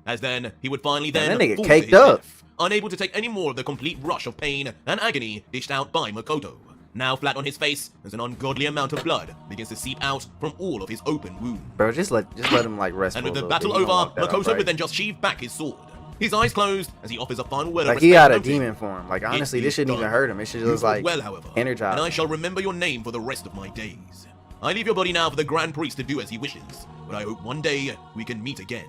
As then, he would finally then Man, that nigga fall to caked his up. death, unable to take any more of the complete rush of pain and agony dished out by Makoto. Now flat on his face, as an ungodly amount of blood begins to seep out from all of his open wounds. Bro, just let him like rest. And for with a the little battle bit. He gonna over, walk that off, Makoto right? would then just sheave back his sword. His eyes closed as he offers a final word Like of he respect, got a noting, demon form. Like honestly, "It this is shouldn't even done. hurt him. It should You just fought like well, however, energize. and I shall remember your name for the rest of my days. I leave your body now for the Grand Priest to do as he wishes, but I hope one day we can meet again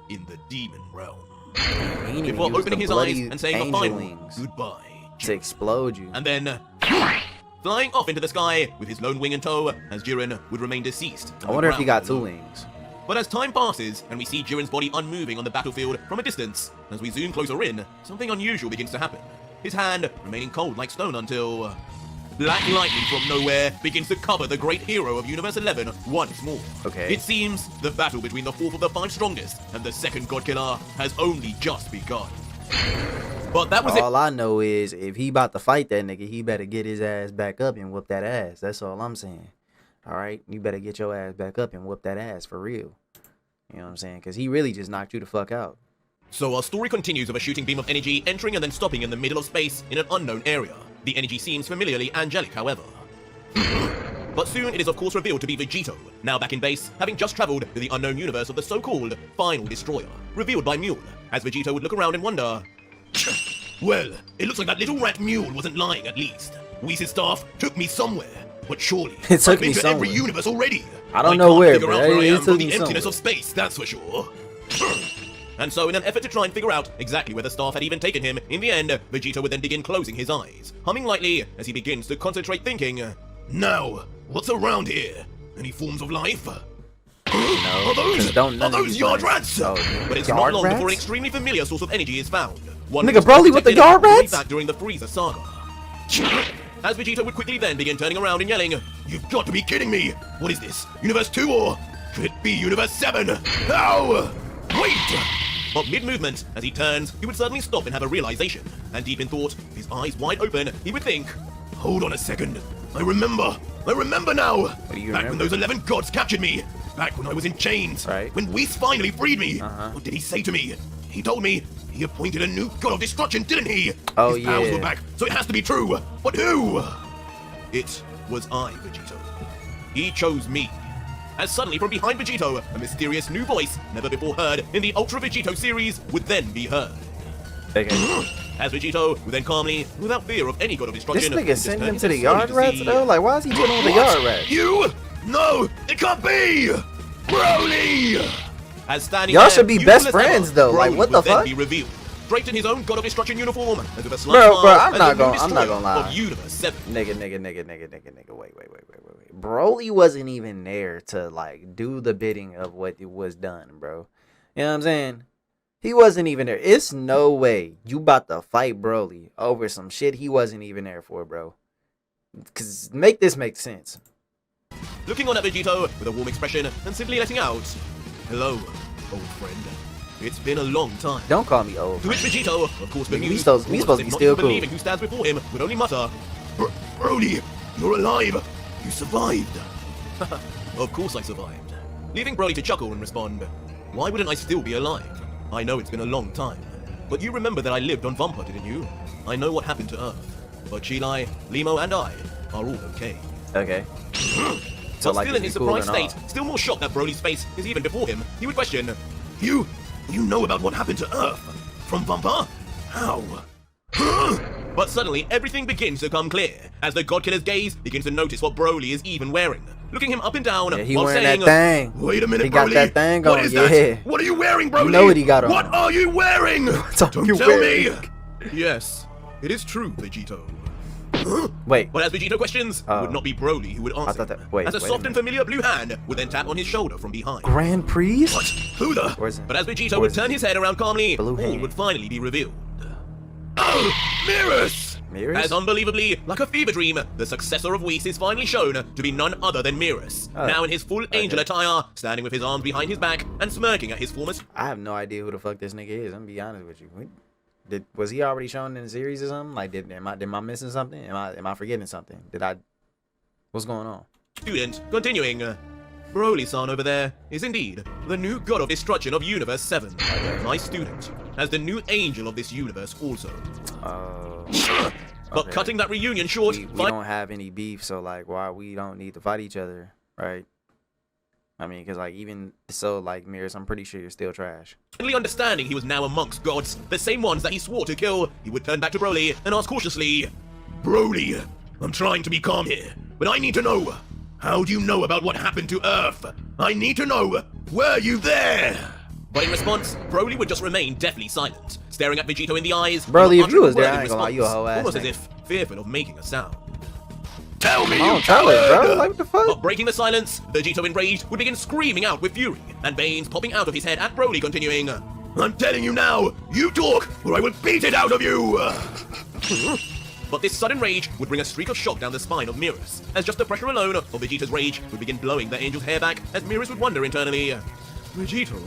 in the demon realm." He didn't even Before use opening the his eyes bloody and saying a angel final wings goodbye. to explode you. And then, flying off into the sky with his lone wing in tow, as Jiren would remain deceased. I wonder if he got 2 wings. But as time passes, and we see Jiren's body unmoving on the battlefield from a distance, as we zoom closer in, something unusual begins to happen. His hand remaining cold like stone until black lightning from nowhere begins to cover the great hero of Universe 11 once more. Okay. It seems the battle between the fourth of the 5 strongest and the second God Killer has only just begun. But that was it. All I know is if he about to fight that nigga, he better get his ass back up and whoop that ass. That's all I'm saying. All right, you better get your ass back up and whoop that ass for real. You know what I'm saying? Because he really just knocked you the fuck out. So our story continues of a shooting beam of energy entering and then stopping in the middle of space in an unknown area. The energy seems familiarly angelic, however. But soon it is of course revealed to be Vegito, now back in base, having just travelled to the unknown universe of the so-called Final Destroyer, revealed by Mule, as Vegito would look around and wonder, "Well, it looks like that little rat Mule wasn't lying at least. Whis' staff took me somewhere, but surely It took I've been me to every somewhere. universe already. I don't know where, can't figure but out where I it am took from me the emptiness somewhere. of space, that's for sure." And so in an effort to try and figure out exactly where the staff had even taken him, in the end, Vegito would then begin closing his eyes, humming lightly as he begins to concentrate thinking, "Now, what's around here? Any forms of life? Are those yard rats?" Oh, But it's not yard long rats? before an extremely familiar source of energy is found. One Nigga, who was Broly with the detected yard way rats? back during the Frieza saga. as Vegito would quickly then begin turning around and yelling, "You've got to be kidding me! What is this? Universe 2 or could it be Universe 7? Ow! Wait!" But mid-movement, as he turns, he would suddenly stop and have a realization, and deep in thought, his eyes wide open, he would think, "Hold on a second. I remember now! What do you Back remember? when those 11 gods captured me! Back when I was in chains! Right. When Whis finally freed me! Uh-huh. What did he say to me? He told me he appointed a new god of destruction, didn't he? Oh, His powers yeah. were back, so it has to be true! But who? It was I, Vegito. He chose me. As suddenly from behind Vegito, a mysterious new voice, never before heard in the Ultra Vegito series, would then be heard. Okay. As Vegito would then calmly, without fear of any god of This destruction, nigga just sending turn him to the his yard slowly rats see- though? Like, why is he dealing with the What? yard rats? You? No, it can't be! Broly! As standing Y'all there, should be useless best friends, ever, though. Like, Broly what would the then fuck? be revealed, draped in his own god of destruction uniform, and with a slight Bro, smile I'm as not the new gonna destroyer lie. of Universe 7. Nigga. Wait. Broly wasn't even there to like do the bidding of what it was done, bro. You know what I'm saying? He wasn't even there. It's no way you about to fight Broly over some shit he wasn't even there for, bro. Cause make this make sense. Looking on at Vegito with a warm expression and simply letting out, "Hello, old friend. It's been a long time." Don't call me old. To which Vegito, of course, Nigga, we bemused, supposed to be almost as if still not cool. believing who stands before him, would only mutter, "Broly, you're alive. You survived." Of course I survived. Leaving Broly to chuckle and respond, "Why wouldn't I still be alive? I know it's been a long time. But you remember that I lived on Vampa, didn't you? I know what happened to Earth. But Chilai, Limo, and I are all okay." Okay. So like, still in is his he cool or surprised state, not? still more shocked that Broly's face is even before him, he would question, You know about what happened to Earth? From Vampa? How? But suddenly, everything begins to come clear, as the God Killer's gaze begins to notice what Broly is even wearing, looking him up and down, Yeah, he while wearing saying, that thing. "Wait a minute, He got Broly. that thing What on, is yeah. that? What are you wearing, Broly? You know what he got on. What are you wearing? are Don't you tell wearing? me." Yes, it is true, Vegito. Wait. But as Vegito questions, it would not be Broly who would answer. thought that- wait, as a wait a soft and minute. familiar blue hand would then tap on his shoulder from behind. Grand Priest? What? Who the? Or is it- But as Vegito or would is it turn his head around calmly, blue all hand? would finally be revealed. Oh, Mirrors! Mirrors? As unbelievably, like a fever dream, the successor of Whis is finally shown to be none other than Mirrors. Oh. Now in his full angel attire, standing with his arms behind his back and smirking at his former... I have no idea who the fuck this nigga is. I'm gonna be honest with you. Was he already shown in the series or something? Like, am I missing something? Am I forgetting something? What's going on? Student, continuing. Broly-san over there is indeed the new god of destruction of Universe 7. My student, as the new angel of this universe also. But Okay. cutting that reunion short, We don't have any beef, so like, why we don't need to fight each other, right? I mean, because like, even so, like, Mirrors, I'm pretty sure you're still trash. finally understanding he was now amongst gods, the same ones that he swore to kill, he would turn back to Broly and ask cautiously, "Broly, I'm trying to be calm here, but I need to know, how do you know about what happened to Earth? I need to know, were you there?" But in response, Broly would just remain deathly silent, staring at Vegito in the eyes. Broly, not if you uttering was a word there, in I ain't gonna lie, you a response, hoe ass almost as nigga. if fearful of making a sound. "Tell me, Come you on, tell it, coward!" bro. Like, what the fuck? But breaking the silence, Vegito enraged would begin screaming out with fury, and veins popping out of his head at Broly, continuing, "I'm telling you now, you talk, or I will beat it out of you!" But this sudden rage would bring a streak of shock down the spine of Mirrors, as just the pressure alone of Vegito's rage would begin blowing the angel's hair back, as Mirrors would wonder internally, "Vegito,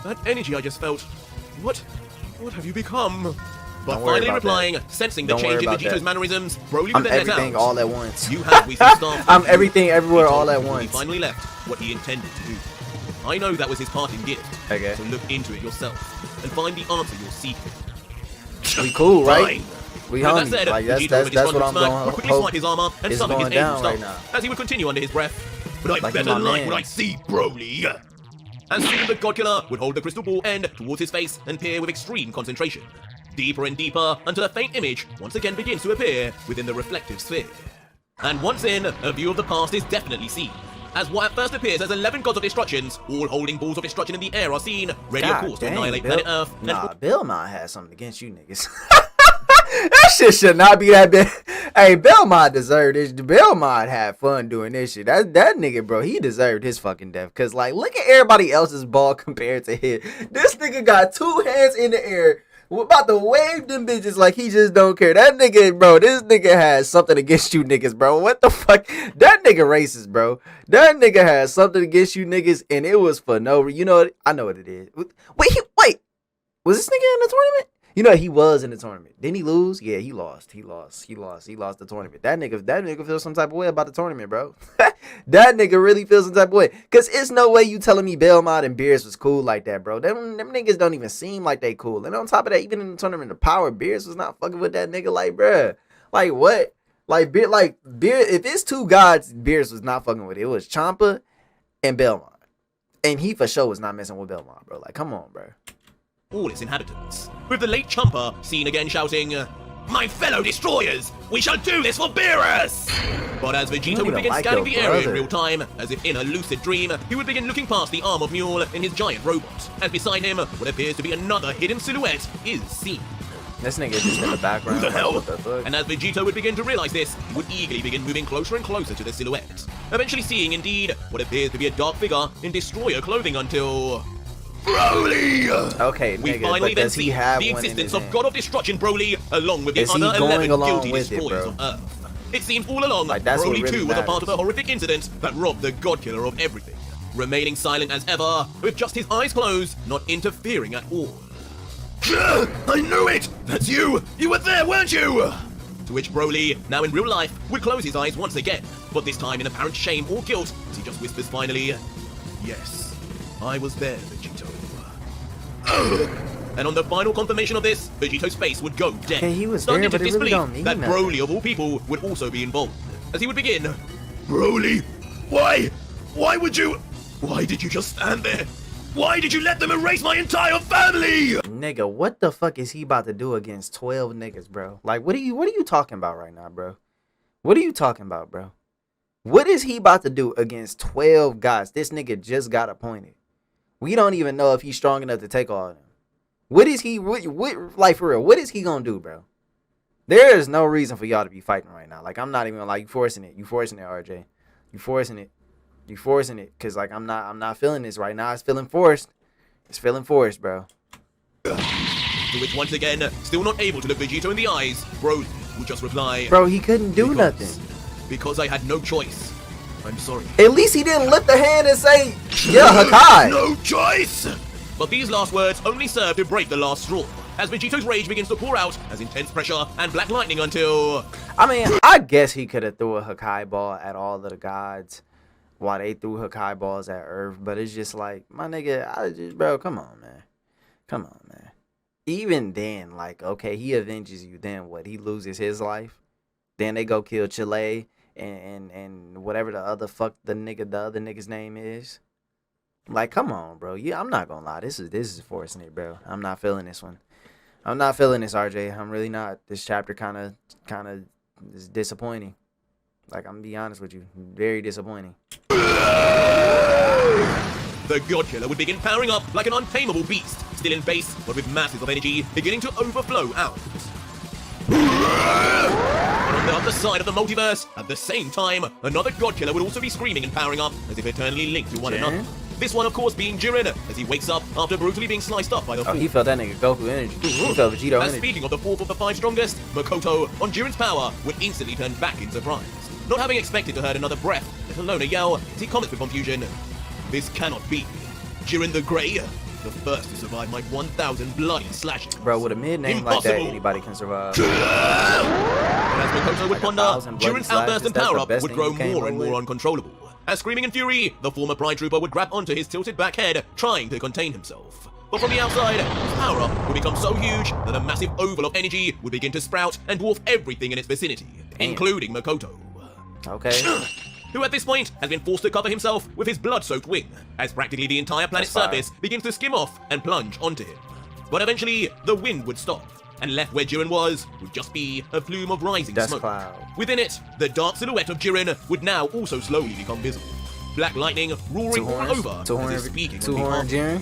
that energy I just felt, what have you become?" But Don't worry finally about replying, sensing the Don't worry change in about Vegito's that. mannerisms, Broly would I'm then let everything out, all at once. "You have Whis' staff." I'm everything everywhere He told all at him before once. He finally left what he intended to do. I know that was his parting gift. Okay. So look into it yourself and find the answer you're seeking. We cool, right? Fine. We With that homies. said, Like, Vegito with that's his what front I'm smirk going would quickly hope swipe his arm up and is summon his going angel down staff, right now. as he would continue under his breath. "But I Like better he's my like man. what I see, Broly." And soon the God Killer would hold the crystal ball end towards his face and peer with extreme concentration. Deeper and deeper until a faint image once again begins to appear within the reflective sphere. And once in, a view of the past is definitely seen. As what at first appears as 11 gods of destructions, all holding balls of destruction in the air, are seen, ready of God course to dang, annihilate Bill. planet Earth. Nah, Belmont has something against you niggas. That shit should not be that big. Hey, Belmont deserved this. Belmont had fun doing this shit. That nigga, bro, he deserved his fucking death. Cause like, look at everybody else's ball compared to his. This nigga got two hands in the air We're about to wave them bitches like he just don't care. That nigga, bro, this nigga has something against you niggas, bro. What the fuck? That nigga racist, bro. That nigga has something against you niggas, and it was for no reason. You know what? I know what it is. Wait. Was this nigga in the tournament? You know, he was in the tournament. Didn't he lose? Yeah, he lost. He lost the tournament. That nigga feels some type of way about the tournament, bro. That nigga really feels some type of way. Cause it's no way you telling me Belmont and Beers was cool like that, bro. Them niggas don't even seem like they cool. And on top of that, even in the tournament, the Power Beers was not fucking with that nigga. Like, bruh. Like, what? Like, Beer, if it's two gods, Beers was not fucking with it. It was Champa and Belmont. And he for sure was not messing with Belmont, bro. Like, come on, bro. All its inhabitants, with the late Champa seen again shouting, "My fellow destroyers, we shall do this for Beerus!" But as Vegito would begin scanning the area in real time, as if in a lucid dream, he would begin looking past the arm of Mule in his giant robot, and beside him, what appears to be another hidden silhouette is seen. This nigga just in the background. Who the hell? What the fuck? And as Vegito would begin to realize this, he would eagerly begin moving closer and closer to the silhouette, eventually seeing indeed what appears to be a dark figure in destroyer clothing until... Broly! Okay, we nigga, finally but then does he see have the one in existence his of hand? God of Destruction Broly, along with the Is he other going 11 along guilty with it, destroyers bro? of Earth. It seems all along Like, that's what Broly really 2 was a part of the matters. horrific incident that robbed the God Killer of everything, remaining silent as ever, with just his eyes closed, not interfering at all. I knew it! That's you! You were there, weren't you? To which Broly, now in real life, would close his eyes once again, but this time in apparent shame or guilt, as he just whispers finally, "Yes, I was there, Vegito." And on the final confirmation of this, Vegito's face would go dead, Okay, he was starting there, to but it really disbelieve don't mean that nothing. Broly, of all people, would also be involved, as he would begin, "Broly, why? Why did you just stand there? Why did you let them erase my entire family?" Nigga, what the fuck is he about to do against 12 niggas, bro? Like, what are you talking about right now, bro? What are you talking about, bro? What is he about to do against 12 guys? This nigga just got appointed. We don't even know if he's strong enough to take all of them. What is he, like, for real, what is he gonna do, bro? There is no reason for y'all to be fighting right now. Like, I'm not even, like, you forcing it, RJ. You forcing it, cause like I'm not feeling this right now. It's feeling forced. It's feeling forced, bro. To which once again, still not able to look Vegito in the eyes, Broly would just reply, Bro, he couldn't do nothing. Because I had no choice. I'm sorry. At least he didn't lift the hand and say, "Yeah, Hakai." No choice! But these last words only serve to break the last straw, as Vegito's rage begins to pour out as intense pressure and black lightning until... I mean, I guess he could have threw a Hakai ball at all of the gods while they threw Hakai balls at Earth, but it's just like, my nigga, bro, come on, man. Come on, man. Even then, like, okay, he avenges you, then what? He loses his life? Then they go kill Chile and whatever the other nigga's name is. Like, come on, bro. Yeah, I'm not gonna lie. This is forcing it, bro. I'm not feeling this one. I'm not feeling this, RJ. I'm really not. This chapter kind of is disappointing. Like, I'm gonna be honest with you. Very disappointing. The God Killer would begin powering up like an untamable beast, still in base, but with masses of energy beginning to overflow out. And on the other side of the multiverse, at the same time, another God Killer would also be screaming and powering up as if eternally linked to one another. This one, of course, being Jiren, as he wakes up after brutally being sliced up by the Oh, he felt that nigga Goku energy. He felt Vegito And energy. speaking of the fourth of the five strongest, Makoto, on Jiren's power, would instantly turn back in surprise. Not having expected to hear another breath, let alone a yell, as he comments with confusion, "This cannot be. Jiren the Grey, the first to survive my 1,000 bloody slashes." Bro, with a mid name like that, Impossible. anybody can survive. And as Makoto would Like ponder, 1,000 bloody Jiren's outburst slashes, and that's the power-up best would thing grow you came more up and more with. uncontrollable. As screaming in fury, the former Pride Trooper would grab onto his tilted back head, trying to contain himself. But from the outside, his power-up would become so huge that a massive oval of energy would begin to sprout and dwarf everything in its vicinity, including Makoto. Okay. Who at this point has been forced to cover himself with his blood-soaked wing, as practically the entire planet's That's fire. surface begins to skim off and plunge onto him. But eventually, the wind would stop, and left where Jiren was would just be a plume of rising Dust smoke. cloud. Within it, the dark silhouette of Jiren would now also slowly become visible. Black lightning roaring all over as if speaking on Two-horn behalf. Jiren.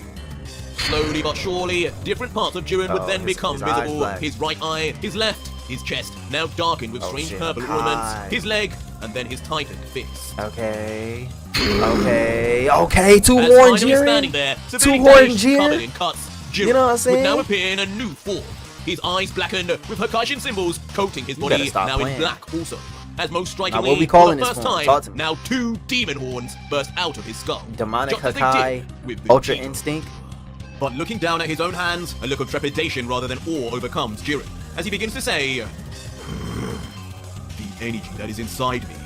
Slowly but surely, different parts of Jiren would Oh, then his become eyes visible. black. His right eye, his left, his chest, now darkened with Oh, strange shit. purple Hi. ornaments, his leg, and then his tightened fist. Okay. As Two-horn finally standing Jiren. there, severely Two-horn gashed, covered Jiren. in cuts, Jiren You know what I'm saying? would now appear in a new form. His eyes blackened with Hokashin symbols coating his body, stop now playing. in black also. As most Now, strikingly, what we calling for the this first form? Talk to time, me. now 2 demon horns burst out of his skull. Demonic just as they Hakai, did with the Ultra Vegito. Instinct. But looking down at his own hands, a look of trepidation rather than awe overcomes Jiren, as he begins to say, "The energy that is inside me,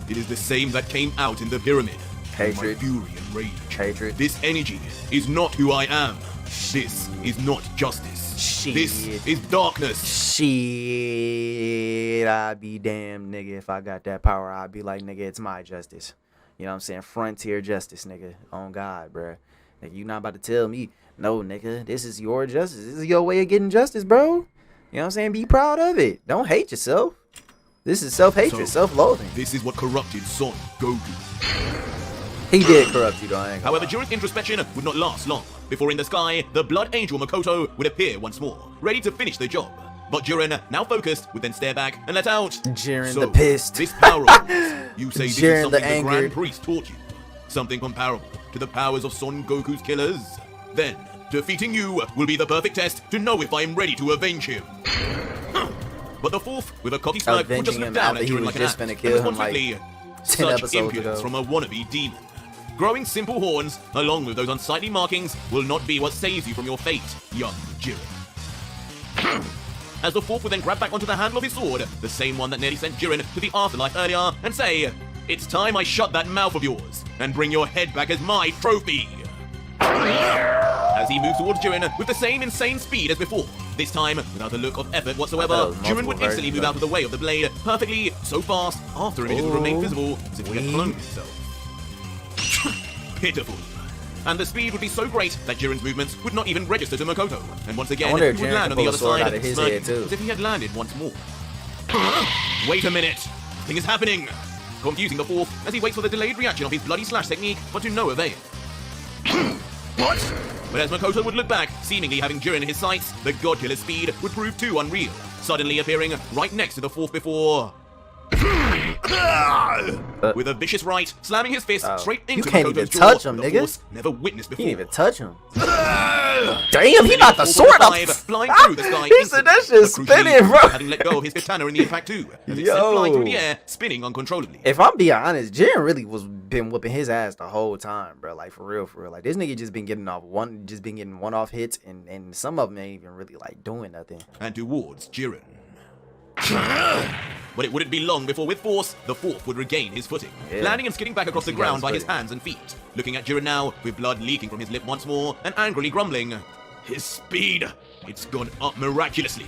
it is the same that came out in the pyramid. Hatred. My fury and rage. Hatred. This energy is not who I am. This is not justice. Shit. This is darkness." Shit, I'd be damned, nigga. If I got that power, I'd be like, nigga, it's my justice. You know what I'm saying? Frontier justice, nigga. On God, bruh. Nigga, you not about to tell me, no, nigga, this is your justice. This is your way of getting justice, bro. You know what I'm saying? Be proud of it. Don't hate yourself. This is self-hatred, So, self-loathing. This is what corrupted Son Goku. He did corrupt you, though. I ain't gonna However, lie. Jiren's introspection would not last long. Before in the sky, the Blood Angel Makoto would appear once more, ready to finish the job. But Jiren, now focused, would then stare back and let out. Jiren So, the pissed. This power of yours, you say this Jiren is the something the angered. Grand Priest taught you. Something comparable to the powers of Son Goku's killers. Then, defeating you will be the perfect test to know if I am ready to avenge him. But the fourth, with a cocky smirk, would just Avenging look him down after at he Jiren was like an just ant finna and kill respond him, like, quickly, 10 such episodes impudence ago. from a wannabe demon. Growing simple horns, along with those unsightly markings, will not be what saves you from your fate, young Jiren. As the fourth would then grab back onto the handle of his sword, the same one that nearly sent Jiren to the afterlife earlier, and say, "It's time I shut that mouth of yours, and bring your head back as my trophy." As he moves towards Jiren with the same insane speed as before, this time without a look of effort whatsoever, I thought it was Jiren would multiple instantly move versions. out of the way of the blade perfectly, so fast, after him it would remain visible as if he had cloned himself. Pitiful. And the speed would be so great that Jiren's movements would not even register to Makoto, and once again wonder he if would Jiren land can on the pull a other sword side, out of his smirking, head, too. as if he had landed once more. Wait a minute! Something is happening! Confusing the fourth as he waits for the delayed reaction of his bloody slash technique, but to no avail. What? But as Makoto would look back, seemingly having Jiren in his sights, the God Killer's speed would prove too unreal, suddenly appearing right next to the fourth before. With a vicious right, slamming his fist straight You into can't Makoto's even jaw, touch him, with a nigga. force never witnessed He before. didn't even touch him. Damn, he got the sword up. Flying through the sky. He said that shit spinning, bro. Having let go of his katana in the impact too, as it sent flying through the air, spinning uncontrollably. If I'm being honest, Jiren really was been whooping his ass the whole time, bro. Like, for real, for real. Like, this nigga just been getting one-off hits, and some of them ain't even really like doing nothing. And towards Jiren. But it wouldn't be long before, with force, the fourth would regain his footing, Yeah. landing and skidding back across the He got ground his by his footing. hands and feet, looking at Jiren now, with blood leaking from his lip once more, and angrily grumbling, "His speed, it's gone up miraculously.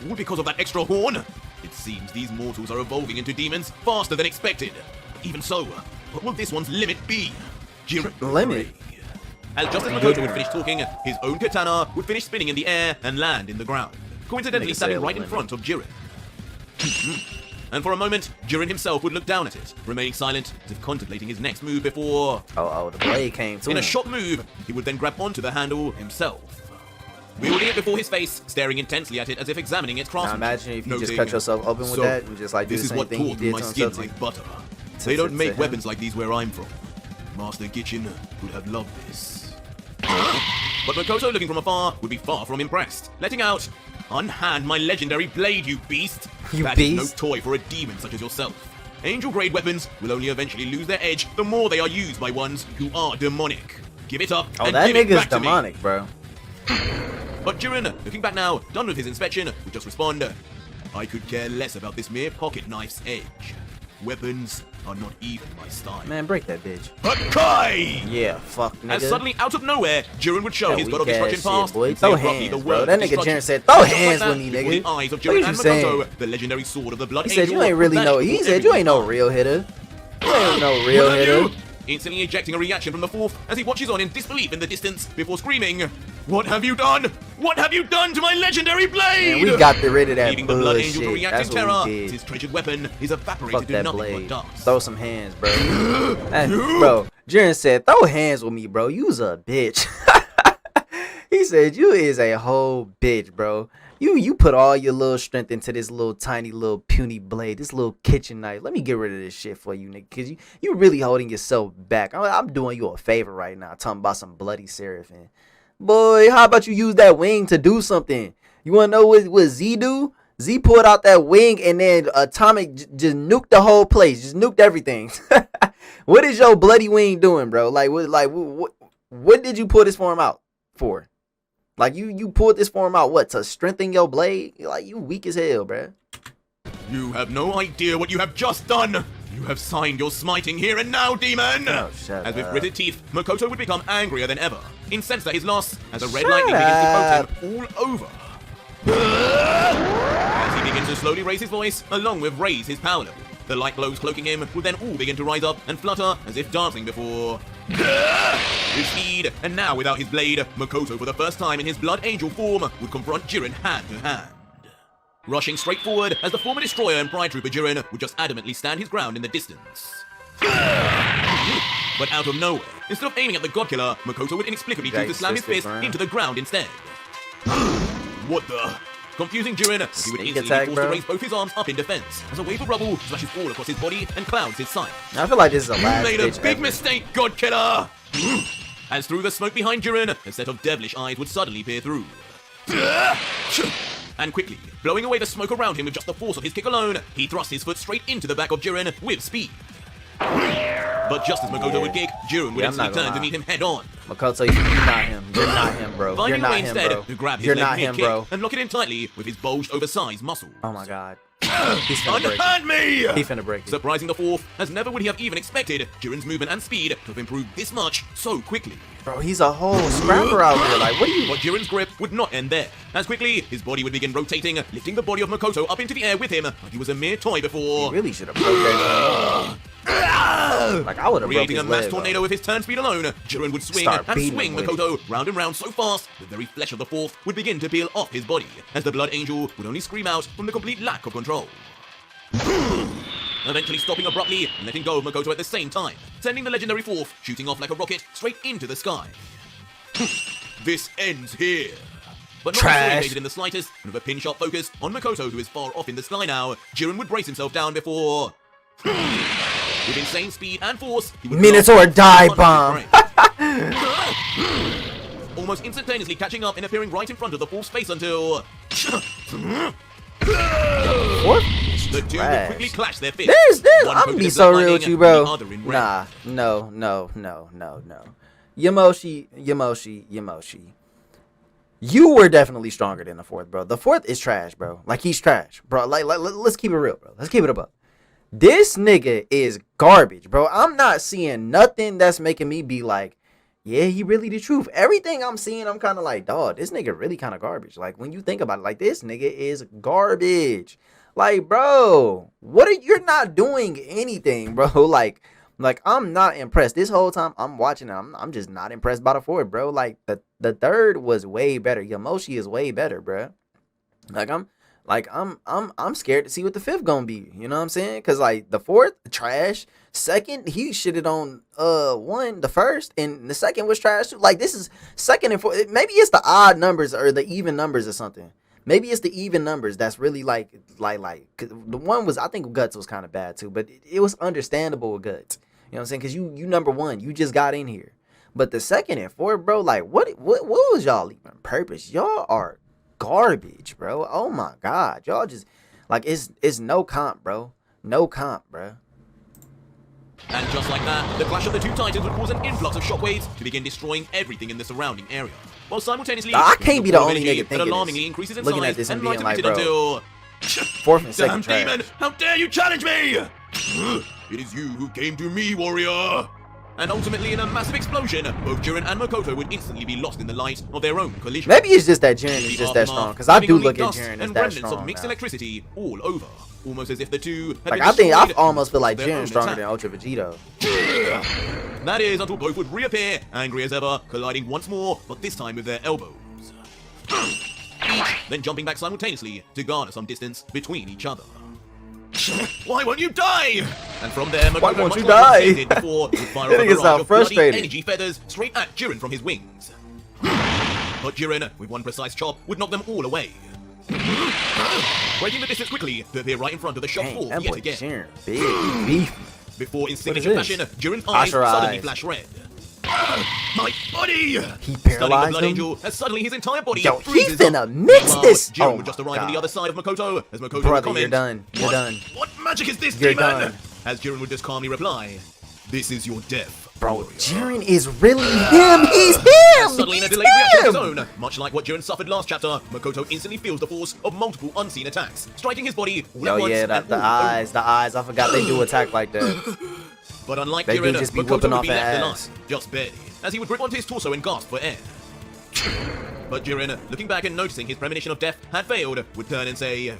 All because of that extra horn? It seems these mortals are evolving into demons faster than expected. Even so, what will this one's limit be? Jiren. Limit? As just as Makoto would finish talking, his own katana would finish spinning in the air and land in the ground, coincidentally Nigga standing said right in limit. front of Jiren. And for a moment, Jiren himself would look down at it, remaining silent as if contemplating his next move before, Oh, the blade came to in him. a shock move, he would then grab onto the handle himself. Wielding it before his face, staring intensely at it as if examining its Now craftsmanship. imagine if you just noting, cut yourself open with "So, that and just like do this the is same what thing he tore through did my to skin himself. like butter. To- They don't to make him. weapons like these where I'm from. Master Gichin would have loved this." But Makoto, looking from afar, would be far from impressed, letting out, "Unhand my legendary blade, you beast! You That is beast? no toy for a demon such as yourself. Angel-grade weapons will only eventually lose their edge the more they are used by ones who are demonic. Give it up Oh, and that give it nigga's back to me." demonic, bro. But Jiren, looking back now, done with his inspection, would just respond, "I could care less about this mere pocket knife's edge. Weapons are not even my style." Man, break that bitch. Hakai! Yeah, fuck, nigga. As suddenly, out of nowhere, Jiren would show That his god of weak-ass destruction shit, past. boy. and say Throw abruptly hands, the bro. word That of nigga destruction. Jiren said, "Throw Just like hands that, with me, before nigga." the eyes of What Jiren you and saying? Makoto, the legendary sword of the Blood He said, Angel "You ain't really flashed know." He before said, "You ain't no everyone's real hitter. You ain't no real What have hitter." you? Instantly ejecting a reaction from the fourth as he watches on in disbelief in the distance before screaming, "What have you done? What have you done to my legendary blade?" Man, we got rid of that Leaving the Blood Angel to bullshit. react That's in terror what we as did. his treasured weapon is evaporated Fuck to that nothing blade. but dust. Throw some hands, bro. Bro, Jiren said, "Throw hands with me, bro. You's a bitch." He said, "You is a whole bitch, bro. You put all your little strength into this little tiny little puny blade, this little kitchen knife. Let me get rid of this shit for you, nigga, because you really holding yourself back. I'm doing you a favor right now, talking about some bloody seraphim. Boy, how about you use that wing to do something? You wanna know what Z do? Z pulled out that wing and then Atomic just nuked the whole place, just nuked everything. What is your bloody wing doing, bro? What did you pull this form out for? Like you pulled this form out what, to strengthen your blade? Like, you weak as hell, bro. You have no idea what you have just done. You have signed your smiting here and now, demon! Oh, shut As with up. gritted teeth, Makoto would become angrier than ever, incensed at his loss, as a red lightning begins to poke him all over. As he begins to slowly raise his voice, along with raise his power level, the light glows cloaking him will then all begin to rise up and flutter as if dancing before. With speed, and now without his blade, Makoto for the first time in his Blood Angel form would confront Jiren hand to hand. Rushing straight forward as the former destroyer and pride trooper Jiren would just adamantly stand his ground in the distance. But out of nowhere, instead of aiming at the God Killer, Makoto would inexplicably choose to slam his fist into the ground instead. What the? Confusing Jiren, as he would instantly be forced to raise both his arms up in defense, as a wave of rubble slashes all across his body and clouds his sight. I feel like this is a last You made a ditch big effort. mistake, God Killer! As through the smoke behind Jiren, a set of devilish eyes would suddenly peer through. And quickly, blowing away the smoke around him with just the force of his kick alone, he thrust his foot straight into the back of Jiren with speed. But just as Makoto would kick, Jiren would instantly turn to meet him head on. Makoto, you're not him. You're not him, bro. You're Finding a not way him, instead bro. to grab his You're leg not him, mid-kick bro. and lock it in tightly with his bulged oversized muscles. Oh my god. He's finna break it. Unhand me! He finna break it. Surprising the fourth, as never would he have even expected Jiren's movement and speed to have improved this much so quickly. Bro, he's a whole scrapper out here. Like, what are you... But Jiren's grip would not end there. As quickly, his body would begin rotating, lifting the body of Makoto up into the air with him like he was a mere toy before. He really should have broke that. Like, I would have broke Creating his a mass leg, tornado with his turn speed alone, Jiren would swing Start and beating swing him with Makoto round and round so fast, the very flesh of the fourth would begin to peel off his body, as the Blood Angel would only scream out from the complete lack of control. Eventually stopping abruptly and letting go of Makoto at the same time, sending the legendary fourth shooting off like a rocket straight into the sky. This ends here. But not disorientated in the slightest, and with a pin-sharp focus on Makoto, who is far off in the sky now, Jiren would brace himself down before... With insane speed and force, he would Minotaur dive bomb. Almost instantaneously catching up and appearing right in front of the fourth's face until... What? The two would quickly clash their fists. There's, One I'm coated gonna be in so black real with lightning, you, bro. the other in red. Nah, no. Yamoshi. You were definitely stronger than the fourth, bro. The fourth is trash, bro. Like, he's trash, bro. Like let's keep it real, bro. Let's keep it up. This nigga is garbage, bro. I'm not seeing nothing that's making me be like, yeah, he really the truth. Everything I'm seeing, I'm kind of like, dog, this nigga really kind of garbage. Like, when you think about it, like, this nigga is garbage. Like, bro, you're not doing anything, bro. Like I'm not impressed. This whole time I'm watching it, I'm just not impressed by the fourth, bro. Like, the third was way better. Yamoshi is way better, bro. I'm scared to see what the fifth gonna be. You know what I'm saying? Cause like the fourth, trash. Second, he shitted on one, the first, and the second was trash too. Like, this is second and fourth. Maybe it's the odd numbers or the even numbers or something. Maybe it's the even numbers that's really like 'cause the one was, I think Guts was kind of bad too, but it was understandable with Guts. You know what I'm saying? Cause you number one, you just got in here. But the second and fourth, bro, like what was y'all even purpose? Y'all are garbage, bro. Oh my god, y'all just like it's no comp, bro. No comp, bro. And just like that, the clash of the two titans would cause an influx of shockwaves to begin destroying everything in the surrounding area. While simultaneously, I can't be the only nigga that thinking alarmingly this. increases in Looking size at this and and being might have like, limited bro, until... fourth and Damn second trash. demon! How dare you challenge me! It is you who came to me, warrior! And ultimately, in a massive explosion, both Jiren and Makoto would instantly be lost in the light of their own collision. Maybe it's just that Jiren is The just that aftermath, strong, because I leaving do only look at dust Jiren as and that remnants strong of mixed now. electricity all over, almost as if the two had Like, been I destroyed almost feel like because of their Jiren's own stronger attack. than Ultra Vegito. That is until both would reappear, angry as ever, colliding once more, but this time with their elbows. Each then jumping back simultaneously to garner some distance between each other. Why won't you die? And from there, Why Makoto won't much you like die? he did before, would fire That off a nigga barrage sound of bloody frustrated. energy feathers straight at Jiren from his wings. But Jiren, with one precise chop, would knock them all away. Breaking the distance quickly to appear right in front of the shocked Dang, fourth that yet boy again. Jiren, big beef. Before in What signature is fashion, this? Jiren's eyes Ashura suddenly eyes. flash red. My body! He Studying the paralyzed Blood him. Angel, as suddenly his entire body Yo, freezes he's finna up. mix Meanwhile, this. Jiren Oh would just my arrive on the God. other side of Makoto, as Makoto would Brother, comment, you're done. You're done. What magic is this, You're demon? done. As Jiren would just calmly reply, this is your death. Bro, warrior." Jiren is really him. He's And him. suddenly, in a He's delayed reaction of his him. own, much like what Jiren suffered last chapter, Makoto instantly feels the force of multiple unseen attacks, striking his body all Yo, at once yeah, and the all eyes. I forgot they do attack like that. But unlike They do Jiren, just be Makoto whooping would off be their left ass. alive, just barely, as he would grip onto his torso and gasp for air. But Jiren, looking back and noticing his premonition of death had failed, would turn and say,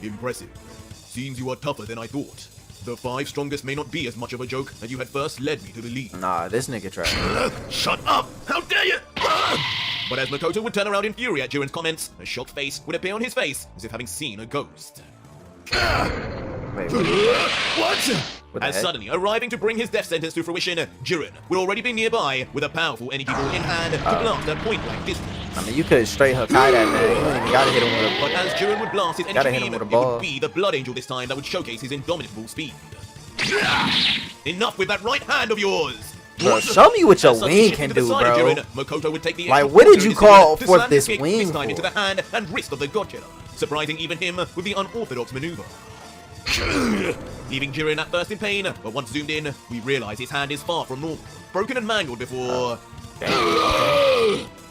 "Impressive. Seems you are tougher than I thought. The 5 strongest may not be as much of a joke as you had first led me to believe." Nah, this nigga trash. Shut up! How dare you! But as Makoto would turn around in fury at Jiren's comments, a shocked face would appear on his face as if having seen a ghost. Wait, What? What the As heck? suddenly, arriving to bring his death sentence to fruition, Jiren would already be nearby with a powerful energy ball in hand to blast at point-blank distance. I mean, you could straight Hakai that man. You ain't even gotta hit him with But a. as Jiren would blast his Gotta energy hit him beam, with it a would ball. be the Blood Angel this time that would showcase his indomitable speed. Enough with that right hand of yours! Bro, show me what your As suddenly wing shifting can to the do, side of bro. Jiren, Makoto would take the Like, extra what did force you in his call to forth slam this his kick, wing this time for? into the hand and wrist of the God Killer, surprising even him with the unorthodox maneuver. Leaving Jiren at first in pain, but once zoomed in, we realize his hand is far from normal, broken and mangled before...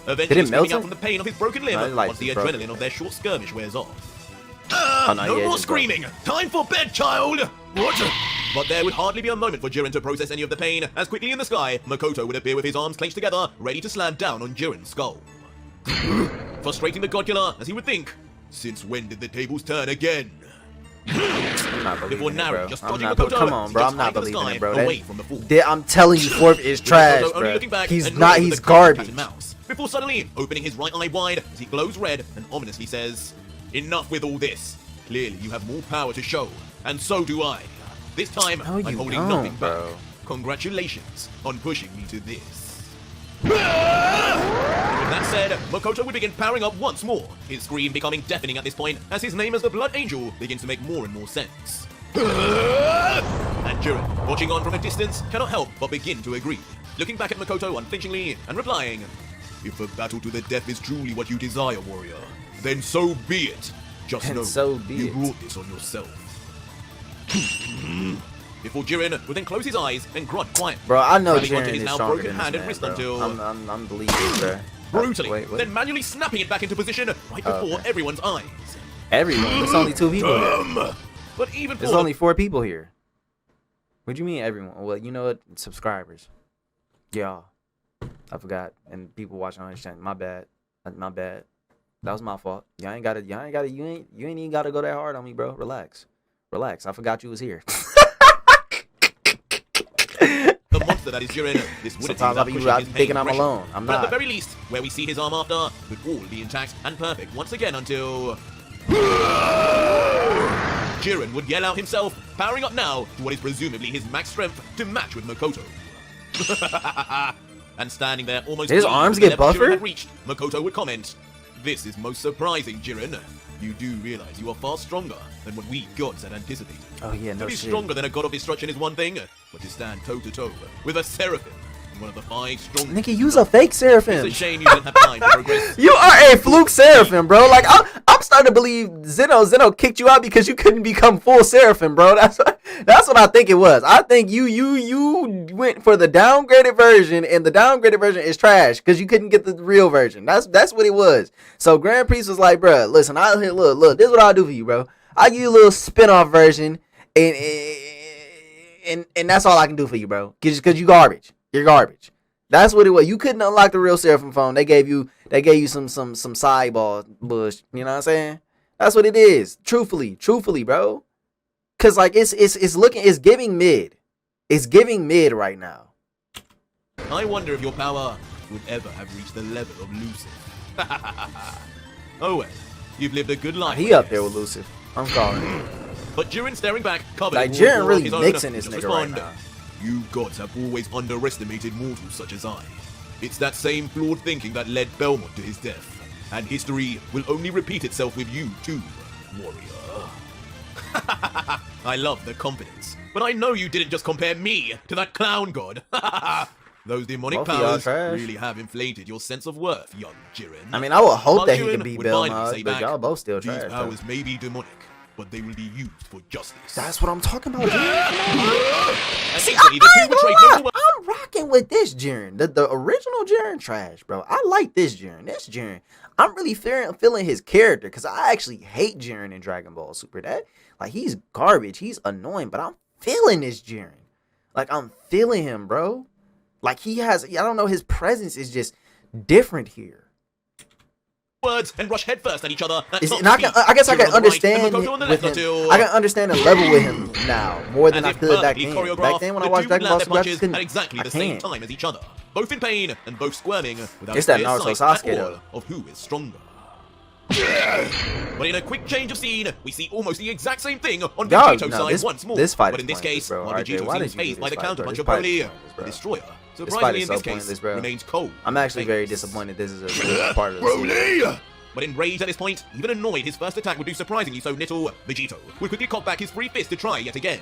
Eventually Did it melt screaming out him? from the pain of his broken limb No, it, like, once the broke. adrenaline of their short skirmish wears off. Oh, no, No yeah, it more just broke. screaming! Time for bed, child! What? But there would hardly be a moment for Jiren to process any of the pain, as quickly in the sky, Makoto would appear with his arms clenched together, ready to slam down on Jiren's skull. Frustrating the God Killer, as he would think, since when did the tables turn again? I'm not Before believing it, Nari bro. just I'm dodging not, Makoto, come on, he bro. just I'm not flies to the believing sky, it, bro. away from the fall. I'm telling you, Fourth is With trash, Makoto only bro. looking back He's and not. nodding He's with a calm cat garbage. and mouse, before suddenly opening his right eye wide as he glows red and ominously says, "Enough with all this. Clearly you have more power to show, and so do I. This time, No, I'm you holding don't, nothing back. bro. Congratulations on pushing me to this." And with that said, Makoto would begin powering up once more, his scream becoming deafening at this point as his name as the Blood Angel begins to make more and more sense. And Jiren, watching on from a distance, cannot help but begin to agree, looking back at Makoto unflinchingly and replying, "If a battle to the death is truly what you desire, warrior, then so be it. Just And know so be you it." brought this on yourself." Before Jiren would then close his eyes and grunt quiet. Bro, I know grabbing onto Jiren his is now stronger broken than this hand and man, wrist bro. until I'm believing it, bro. brutally, Wait, what? then manually snapping it back into position right Oh, before okay. everyone's eyes. Everyone. There's only 2 people here. But even There's for only 4 people here. What do you mean everyone? Well, you know what? Subscribers. Y'all. I forgot. And people watching on this channel. My bad. My bad. That was my fault. You ain't even gotta go that hard on me, bro. Relax. I forgot you was here. the monster that is Jiren, this would Sometimes I'll be thinking I'm alone. I'm But at not. the very least, where we see his arm after, would all be intact and perfect once again until... Jiren would yell out himself, powering up now to what is presumably his max strength to match with Makoto. And standing there almost His pleased arms with the get level Jiren buffer? had reached, Makoto would comment, "This is most surprising, Jiren. You do realize you are far stronger than what we gods had anticipated. Oh yeah, To no be shit. stronger than a god of destruction is one thing, but to stand toe-to-toe with a seraphim, one of the 5 strong... Nigga, use a fake seraphim. It's a shame you didn't have time to progress. You are a fluke seraphim, bro. Like I'm starting to believe Zeno kicked you out because you couldn't become full seraphim, bro. That's what I think it was. I think you went for the downgraded version, and the downgraded version is trash because you couldn't get the real version. That's what it was. So Grand Priest was like, bro, listen, look, this is what I'll do for you, bro. I'll give you a little spin-off version, and that's all I can do for you, bro. Because you garbage. You're garbage. That's what it was. You couldn't unlock the real Seraphim phone. They gave you some sideball bush. You know what I'm saying? That's what it is. Truthfully, bro. Cause like it's giving mid. It's giving mid right now. I wonder if your power would ever have reached the level of Lucifer. Oh well, you've lived a good life. He I up there guess. with Lucifer. I'm calling. But Jiren staring back, covered Like in Jiren water really of his own, mixing this just nigga right respond, now. "You gods have always underestimated mortals such as I. It's that same flawed thinking that led Belmont to his death. And history will only repeat itself with you too, warrior." I love the confidence. But I know you didn't just compare me to that clown god. Those demonic Both of y'all powers trash. really have inflated your sense of worth, young Jiren. I mean, I would hope While that he Jiren could beat would Bill finally Mug, say but back, y'all both still these trash. though. powers may be demonic, but they will be used for justice. That's what I'm talking about, And See, instantly, the two betrayed no one. I'm rocking with this Jiren. The original Jiren trash, bro. I like this Jiren. This Jiren, I'm really feeling his character because I actually hate Jiren in Dragon Ball Super. That like he's garbage. He's annoying, but I'm feeling this Jiren. Like I'm feeling him, bro. Like he has, I don't know, his presence is just different here. Words and rush headfirst at each other. And I guess I can understand with him. I can understand the level with him now more than I could back then. Back then when I watched Dragon Ball Super, I couldn't. At exactly the same time as each other, both in pain and both squirming without It's that clear Naruto sight Sasuke at all though. of who is stronger. But in a quick change of scene, we see almost the exact same thing on Vegito's side once more. This fight but is in this pointless, case, bro. while RJ, Vegito why seems did you faced do by the this fight, bro? counterpunch This of fight is Broly, pointless, the bro. Destroyer, This fight surprisingly is in so this case, pointless, bro. remains cold. I'm actually very Faceless. disappointed this is a part of the series. Broly! But enraged at this point, even annoyed his first attack would do surprisingly so little, Vegito would quickly cock back his free fist to try yet again.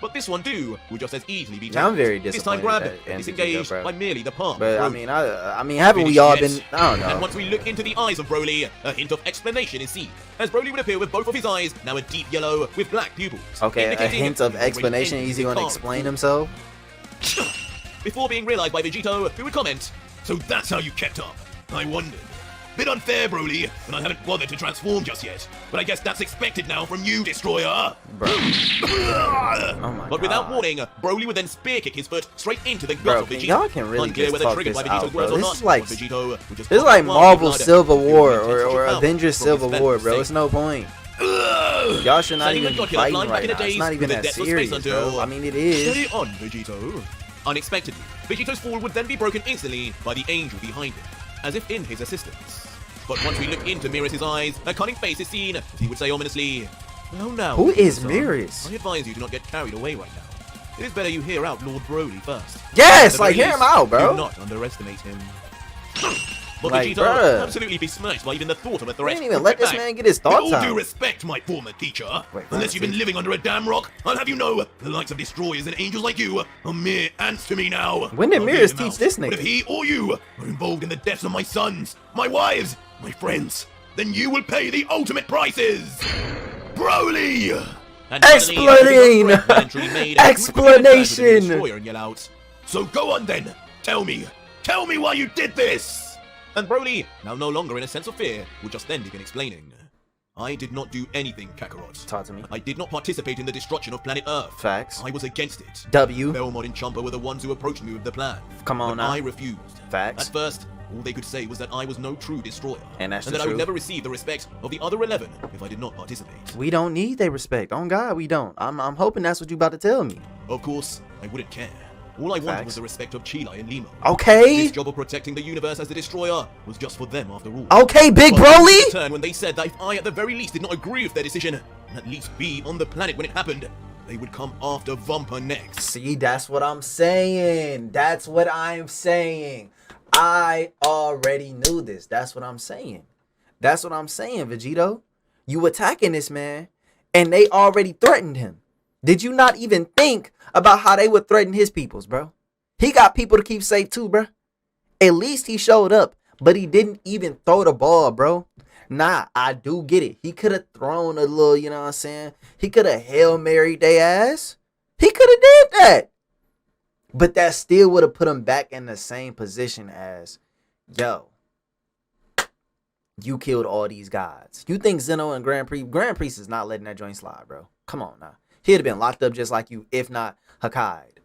But this one too would just as easily be Yeah, I'm very this time disappointed grabbed at and Vegito, disengaged bro. by merely the palm. But of Broly. I mean, haven't we all been? I don't And know. once we look into the eyes of Broly, a hint of explanation is seen, as Broly would appear with both of his eyes now a deep yellow with black pupils. Okay, a indicating hint of he already explanation. ended Is he his gonna calm. explain himself? Before being realized by Vegito, who would comment, "So that's how you kept up. I wondered. Bit unfair, Broly, and I haven't bothered to transform just yet. But I guess that's expected now from you, Destroyer." Bro. Oh my But without God. warning, Broly would then spear kick his foot straight into the Bro, gut of can Vegito. y'all can really Unclear just whether talk triggered by this Vegito's out, bro. words or This not. is like- but Vegito would just This is pop like the wild Marvel blood. Civil He would War intense or power Avengers from Civil his War, venomous bro. state. It's no point. Y'all should not Sending even the be Godzilla fighting line back right in the now. It's days not even with the that depths of serious, space bro. until- I mean, it is. Steady on, Vegito. Unexpectedly, Vegito's fall would then be broken instantly by the angel behind him, as if in his assistance. But once we look into Mirror's eyes, a cunning face is seen, as he would say ominously, "Well now, Who is son, Mirrors? I advise you do not get carried away right now. It is better you hear out Lord Broly first. Yes, At the like very hear him least, out, bro. Do not underestimate him." But Like, Vegito, bruh. absolutely besmirched by even the thought of a You threat. didn't even would let fight this back. man get his With thoughts all due out. respect, my former teacher, Wait, unless you've been living under a damn rock, I'll have you know the likes of destroyers and angels like you are mere ants to me now. When did I'll Mirrors beat him teach out. this But if nigga? he or you are involved in the deaths of my sons, my wives, my friends, then you will pay the ultimate prices. Broly! And Explain! Explanation! And yell out, "So go on then, tell me why you did this." And Broly, now no longer in a sense of fear, would just then begin explaining. "I did not do anything, Kakarot. Talk to me. I did not participate in the destruction of planet Earth. Facts. I was against it. W. Belmont and Champa were the ones who approached me with the plan. Come on but now. I refused. Facts. At first, all they could say was that I was no true destroyer. And that's the that I would truth. never receive the respect of the other 11 if I did not participate. We don't need their respect. On God, we don't. I'm hoping that's what you about to tell me. Of course, I wouldn't care. All I wanted Facts. was the respect of Chilai and Limo. Okay. This job of protecting the universe as the destroyer was just for them after all. Okay, Big But Broly. in turn, when they said that if I at the very least did not agree with their decision, and at least be on the planet when it happened, they would come after Vampa next. See, that's what I'm saying. That's what I'm saying. I already knew this. That's what I'm saying. That's what I'm saying, Vegito. You attacking this man, and they already threatened him. Did you not even think about how they would threaten his peoples, bro? He got people to keep safe too, bro. At least he showed up, but he didn't even throw the ball, bro. Nah, I do get it. He could have thrown a little, you know what I'm saying? He could have Hail Married their ass. He could have did that. But that still would have put him back in the same position as, yo, you killed all these gods. You think Zeno and Grand Priest is not letting that joint slide, bro? Come on now. He'd have been locked up just like you, if not Hakkai'd.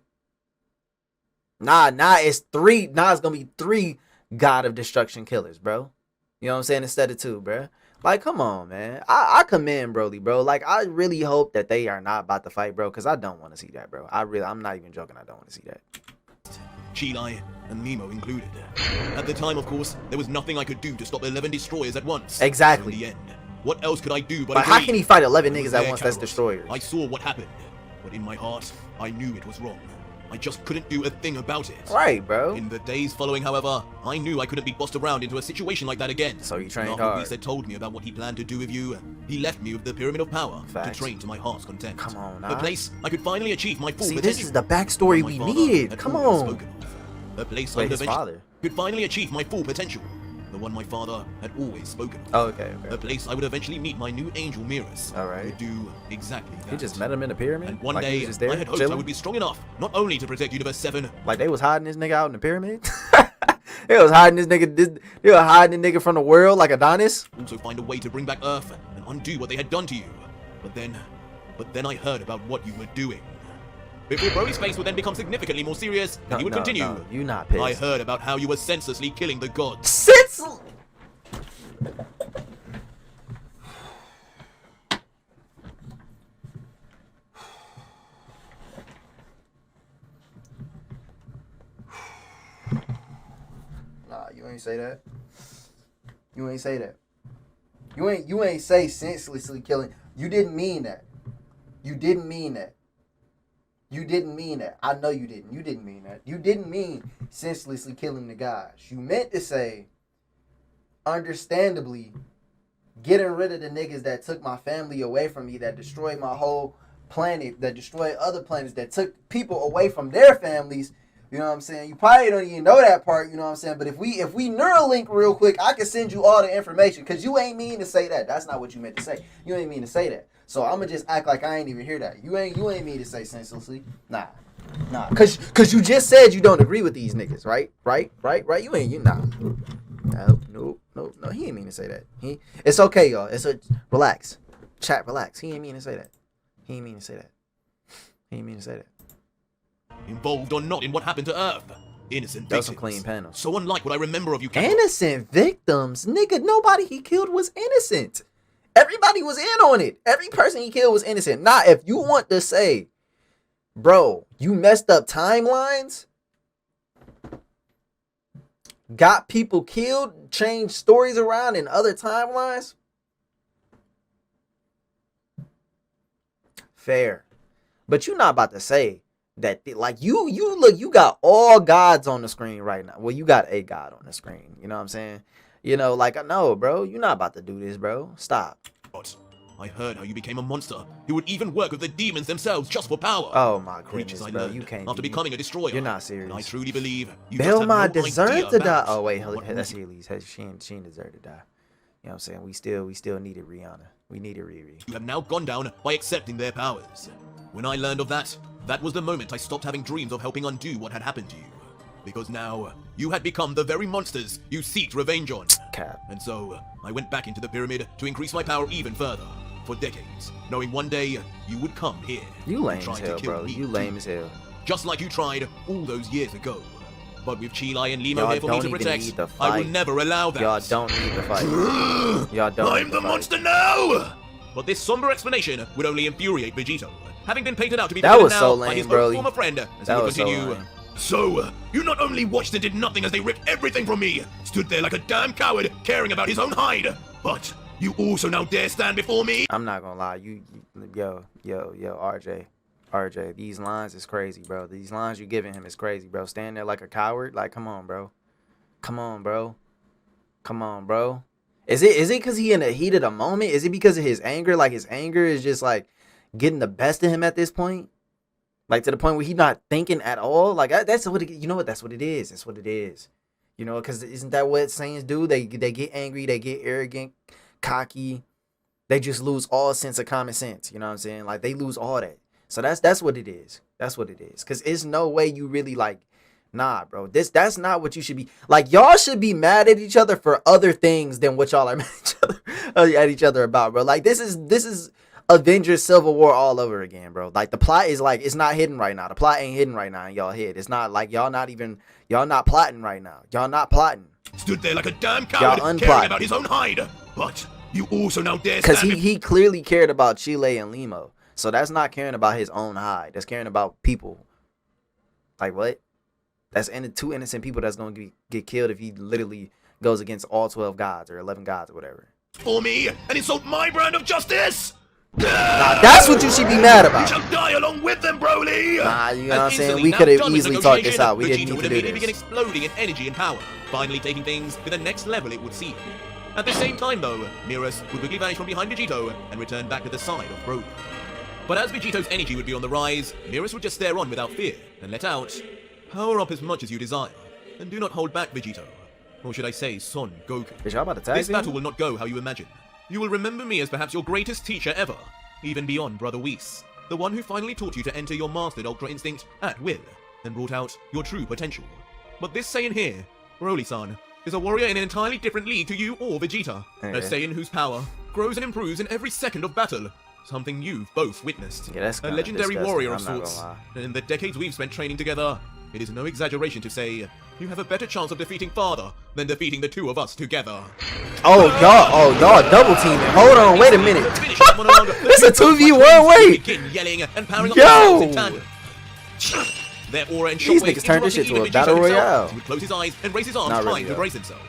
Nah, it's three. Nah, it's gonna be 3 God of Destruction killers, bro. You know what I'm saying? Instead of 2, bro. Like, come on, man. I commend Broly, bro. Like, I really hope that they are not about to fight, bro, because I don't want to see that, bro. I'm not even joking. I don't want to see that. Chilai and Nemo included. At the time, of course, there was nothing I could do to stop 11 destroyers at once. Exactly. In the end, what else could I do but But how agree? can he fight 11 I was niggas at there, once that's Kakarot. destroyers? I saw what happened, but in my heart, I knew it was wrong. I just couldn't do a thing about it. Right, bro. In the days following, however, I knew I couldn't be bossed around into a situation like that again. So you trained After hard. Whis had told me about what he planned to do with you, he left me with the Pyramid of Power Facts. to train to my heart's content. Come on, A nah. place I could finally achieve my full See, potential. this is the backstory My we father needed. had Come always on. spoken of. A place I Wait, would his eventually father. could finally achieve my full potential. The one my father had always spoken of. Oh, okay, A place I would eventually meet my new angel Mirrors. All right. To do exactly that. He just met him in the pyramid. And one like he day, was just there, I had hoped I chilling? would be strong enough not only to protect Universe 7, Like they was hiding this nigga out in the pyramid. They was hiding this nigga. They were hiding the nigga from the world like Adonis. also find a way to bring back Earth and undo what they had done to you. But then I heard about what you were doing. Before Broly's face would then become significantly more serious, and he would continue. No, you not pissed. I heard about how you were senselessly killing the gods. Nah, you ain't say that. You ain't say that. You ain't say senselessly killing. You didn't mean that. You didn't mean that. You didn't mean that. I know you didn't. You didn't mean that. You didn't mean senselessly killing the guys. You meant to say, understandably, getting rid of the niggas that took my family away from me, that destroyed my whole planet, that destroyed other planets, that took people away from their families. You know what I'm saying? You probably don't even know that part, you know what I'm saying? But if we Neuralink real quick, I can send you all the information, because you ain't mean to say that. That's not what you meant to say. You ain't mean to say that. So I'm going to just act like I ain't even hear that. You ain't mean to say senselessly. Nah. Cause you just said you don't agree with these niggas, right? Right? No, he ain't mean to say that. It's okay, y'all. Relax. Chat, relax. He ain't mean to say that. Involved or not in what happened to Earth. Innocent Those victims. some clean panels. So unlike what I remember of you, Kakarot. Innocent victims? Nigga, nobody he killed was innocent. Everybody was in on it. Every person he killed was innocent. Now, if you want to say, bro, you messed up timelines, got people killed, changed stories around in other timelines, fair. But you're not about to say that, like, you look, you got all gods on the screen right now. Well, you got a god on the screen. You know what I'm saying? You know, like, no, bro, you're not about to do this, bro. Stop. I heard how you became a monster who would even work with the demons themselves just for power. Oh my Creatures goodness, I bro, learned you can't. after becoming a destroyer. You're not serious. And I truly believe you just have Velma no idea deserved to die. about Oh wait, what that's we- Healy's. She didn't deserve to die. You know what I'm saying? We still needed Rihanna. We needed Riri. You have now gone down by accepting their powers. When I learned of that was the moment I stopped having dreams of helping undo what had happened to you. Because now, you had become the very monsters you seek revenge on. Cap. And so, I went back into the pyramid to increase my power even further. For decades, knowing one day you would come here. You and lame try as to hell, kill bro. me You too. lame as hell. Just like you tried all those years ago. But with Chilai and Limo Y'all here for me don't to even protect, need to I will fight. never allow that. Y'all don't need to fight. Y'all don't I'm need the to fight. monster now! But this somber explanation would only infuriate Vegito, having been painted out to be That villain was now so by lame, his bro. own former friend, as That he would was so continue. lame. So, you not only watched and did nothing as they ripped everything from me, stood there like a damn coward, caring about his own hide, but you also now dare stand before me? I'm not gonna lie. Yo, RJ, these lines is crazy, bro. These lines you giving him is crazy, bro. Stand there like a coward. Like, come on, bro. Is it because he in the heat of the moment? Is it because of his anger? Like, his anger is just like getting the best of him at this point? Like, to the point where he's not thinking at all? Like, that's what it, you know what? That's what it is. That's what it is. You know, because isn't that what Saiyans do? They get angry, they get arrogant, cocky. They just lose all sense of common sense. You know what I'm saying? Like, they lose all that. So that's what it is. That's what it is. Because it's no way you really, like, nah, bro. That's not what you should be. Like, y'all should be mad at each other for other things than what y'all are mad at each other about, bro. Like, this is Avengers Civil War all over again, bro. Like, the plot is, like, it's not hidden right now. The plot ain't hidden right now in y'all head. It's not like y'all not plotting right now. Y'all not plotting. Stood there like a damn coward, Y'all caring unplotting. about his own hide, but you also now dare Because stand he clearly cared about Chile and Limo. So that's not caring about his own hide. That's caring about people. Like, what? That's two innocent people that's going to get killed if he literally goes against all 12 gods or 11 gods or whatever. for me and insult my brand of justice? Nah, that's what you should be mad about. You shall die along with them, Broly! Nah, you know what I'm saying? Instantly, We now could have done with easily talked this negotiation, out. We Vegeta didn't need would to do immediately begin this. exploding in energy and power, finally taking things to the next level, it would seem. At the same time, though, Mirrors would quickly vanish from behind Vegito and return back to the side of Broly. But as Vegito's energy would be on the rise, Mirrors would just stare on without fear and let out, "Power up as much as you desire, and do not hold back, Vegito. Or should I say, Son Goku. Is y'all about to tag This me? battle will not go how you imagine. You will remember me as perhaps your greatest teacher ever, even beyond Brother Whis, the one who finally taught you to enter your mastered Ultra Instinct at will, and brought out your true potential. But this Saiyan here, Broly-san, is a warrior in an entirely different league to you or Vegeta. A Saiyan whose power grows and improves in every second of battle. Something you've both witnessed. Yeah, that's a kinda legendary disgusting, warrior I'm of not gonna sorts. lie. And in the decades we've spent training together, it is no exaggeration to say you have a better chance of defeating Father than defeating the two of us together. Oh, y'all double teaming. Hold on, wait a minute. Finish that monologue. This a 2v1, wait. Begin yelling and powering up Yo. themselves in tandem. Their aura and These shockwaves niggas turned this shit to interrupted a even battle Vegito himself, royale. who would close his eyes and raise his arms Not trying really, to though. brace himself.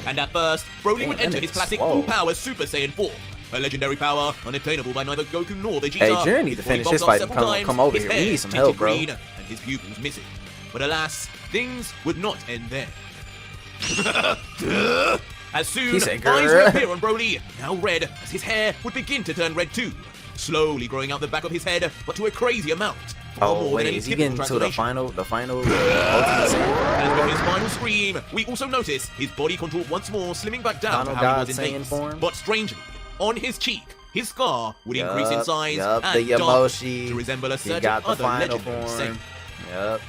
And at first, Broly Damn, would that enter his nigga's classic swole. full-power Super Saiyan form, a legendary power unattainable by neither Goku nor Vegeta. Hey, Jiren need to Before he finish his bobbed off fight and several times, come over his here. We hair need some tinted help, bro. green and his pupils missing. But alas, things would not end there. As soon, He said, eyes "Grr." would appear on Broly, now red, as his hair would begin to turn red too, slowly growing out the back of his head, but to a crazy amount. Far Oh more than wait, any is he typical getting to the transformation. final ultimate Saiyan? And with his final scream, we also notice his body contour once more slimming back down Final to how God it was in Saiyan base. form? But strangely, on his cheek, his scar would increase in size Yup, and the darken Yamoshi. to resemble a He certain got the other final legendary form. Saiyan. Yup.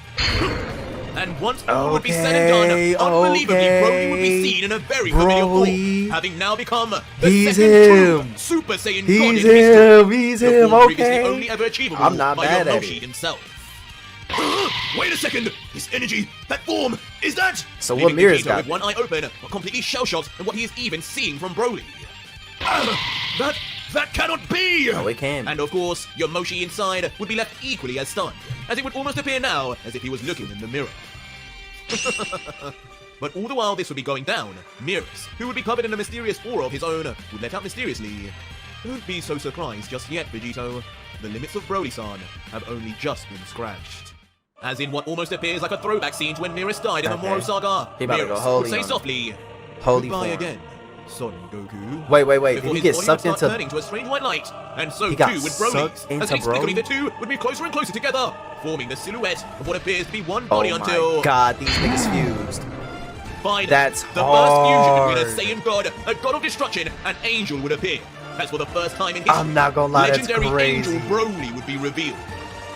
And once all would be said and done, unbelievably, Broly would be seen in a very familiar Broly. form, having now become the He's second him. true Super Saiyan God He's in history. He's The him, form previously only okay. ever achievable I'm not by mad at Yamoshi it. himself. Wait a second! His energy, that form, is that? So Leaving what Mirror's Vegeta got? with one eye open, but completely shell-shocked at what he is even seeing from Broly. That cannot be! Oh, it can. And of course, Yamoshi inside would be left equally as stunned, as it would almost appear now as if he was looking in the mirror. But all the while this would be going down, Mirrors, who would be covered in a mysterious aura of his own, would let out mysteriously, "Don't be so surprised just yet, Vegito. The limits of Broly-san have only just been scratched." As in what almost appears like a throwback scene to when Mirrors died in the Okay. Moro Saga, He about to go Mirrors holy would say on him. softly, Holy "Goodbye form. again, Son Goku." Wait. Before Did he his get body sucked would start into? turning to a strange white light, and so He got too would Broly, sucked as into inexplicably Broly? the two would be closer and closer together, forming the silhouette of what appears to be one body Oh until my God, these niggas fused. finally, That's the first fusion between a hard. Saiyan god, a god of destruction, and Angel would appear. As for the first time in history, I'm not gonna lie, that's legendary crazy. Angel Broly would be revealed.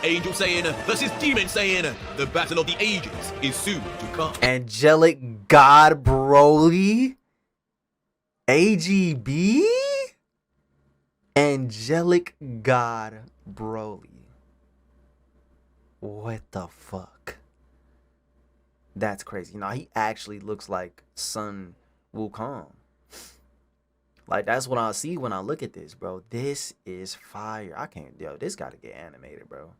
Angel Saiyan versus Demon Saiyan. The battle of the ages is soon to come. Angelic God Broly? AGB? Angelic God Broly. What the fuck? That's crazy. You know, he actually looks like Sun Wukong. Like, that's what I see when I look at this, bro. This is fire. I can't, this gotta get animated, bro.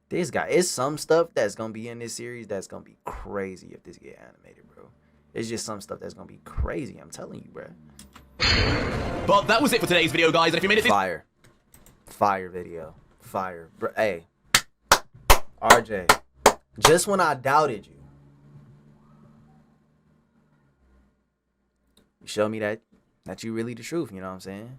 This guy, it's some stuff that's gonna be in this series that's gonna be crazy if this get animated, bro. It's just some stuff that's gonna be crazy. I'm telling you, bro. But that was it for today's video, guys. And if you made it this Fire video. Fire. Bro, hey. RJ. Just when I doubted you. You show me that you really the truth, you know what I'm saying?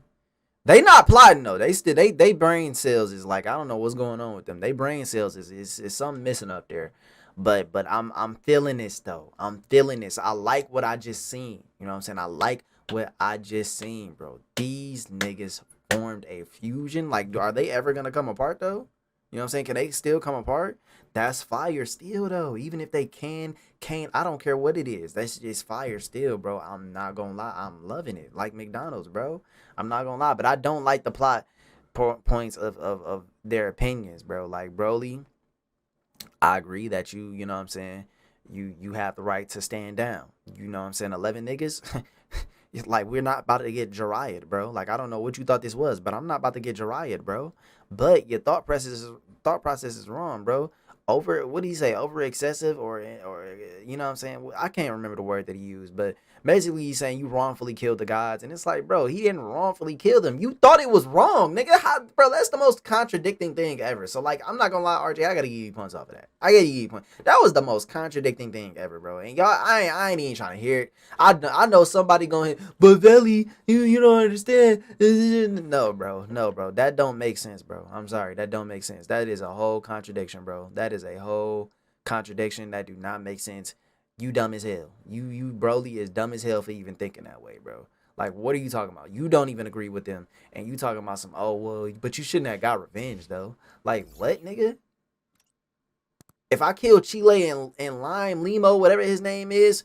They not plotting though. They brain cells is like, I don't know what's going on with them. They brain cells is something missing up there. But I'm feeling this though. I'm feeling this. I like what I just seen. You know what I'm saying? I like what I just seen, bro. These niggas formed a fusion. Like, are they ever gonna come apart though? You know what I'm saying? Can they still come apart? That's fire still though. Even if they can't, I don't care what it is. That's just fire still, bro. I'm not gonna lie. I'm loving it. Like McDonald's, bro. I'm not gonna lie. But I don't like the plot points of their opinions, bro. Like Broly, I agree that you know what I'm saying, you have the right to stand down. You know what I'm saying? 11 niggas. It's like, we're not about to get Jiraiya, bro. Like, I don't know what you thought this was, but I'm not about to get Jiraiya, bro. But your thought process is wrong, bro. what did he say, over excessive, or you know what I'm saying, I can't remember the word that he used, but basically he's saying you wrongfully killed the gods, and it's like, bro, he didn't wrongfully kill them, you thought it was wrong, nigga. Bro, that's the most contradicting thing ever. So like, I'm not gonna lie, RJ, I gotta give you points off of that. I gotta give you points. That was the most contradicting thing ever, bro. And y'all, I ain't even trying to hear it. I know somebody going, but Veli, you don't understand. No, bro, that don't make sense, bro. I'm sorry, that don't make sense. That is a whole contradiction, bro. That is a whole contradiction that do not make sense. You dumb as hell. You Broly is dumb as hell for even thinking that way, bro. Like, what are you talking about? You don't even agree with them, and you talking about some, oh well, but you shouldn't have got revenge though. Like, what, nigga? If I kill Chile and Lime Limo, whatever his name is,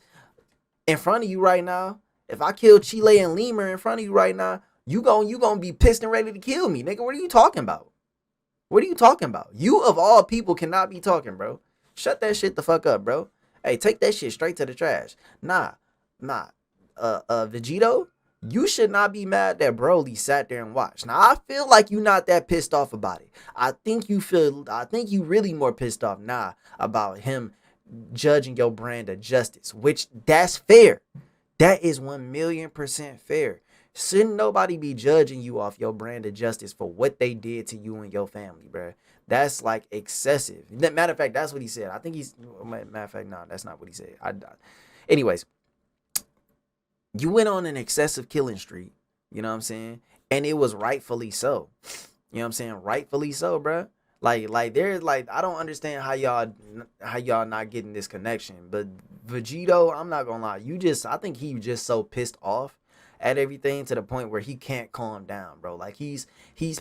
in front of you right now, if I kill Chile and Lemur in front of you right now, you gonna be pissed and ready to kill me, nigga. What are you talking about? What are you talking about? You of all people cannot be talking, bro. Shut that shit the fuck up, bro. Hey, take that shit straight to the trash. Nah. Vegito, you should not be mad that Broly sat there and watched. Now, I feel like you not that pissed off about it. I think you really more pissed off now about him judging your brand of justice, which that's fair. That is 1,000,000% fair. Shouldn't nobody be judging you off your brand of justice for what they did to you and your family, bro? That's like excessive. Matter of fact, that's what he said. I think matter of fact, no, that's not what he said. Anyways, you went on an excessive killing streak, you know what I'm saying? And it was rightfully so. You know what I'm saying? Rightfully so, bro. Like there's like, I don't understand how y'all not getting this connection. But Vegito, I'm not gonna lie, I think he just so pissed off at everything to the point where he can't calm down, bro. Like he's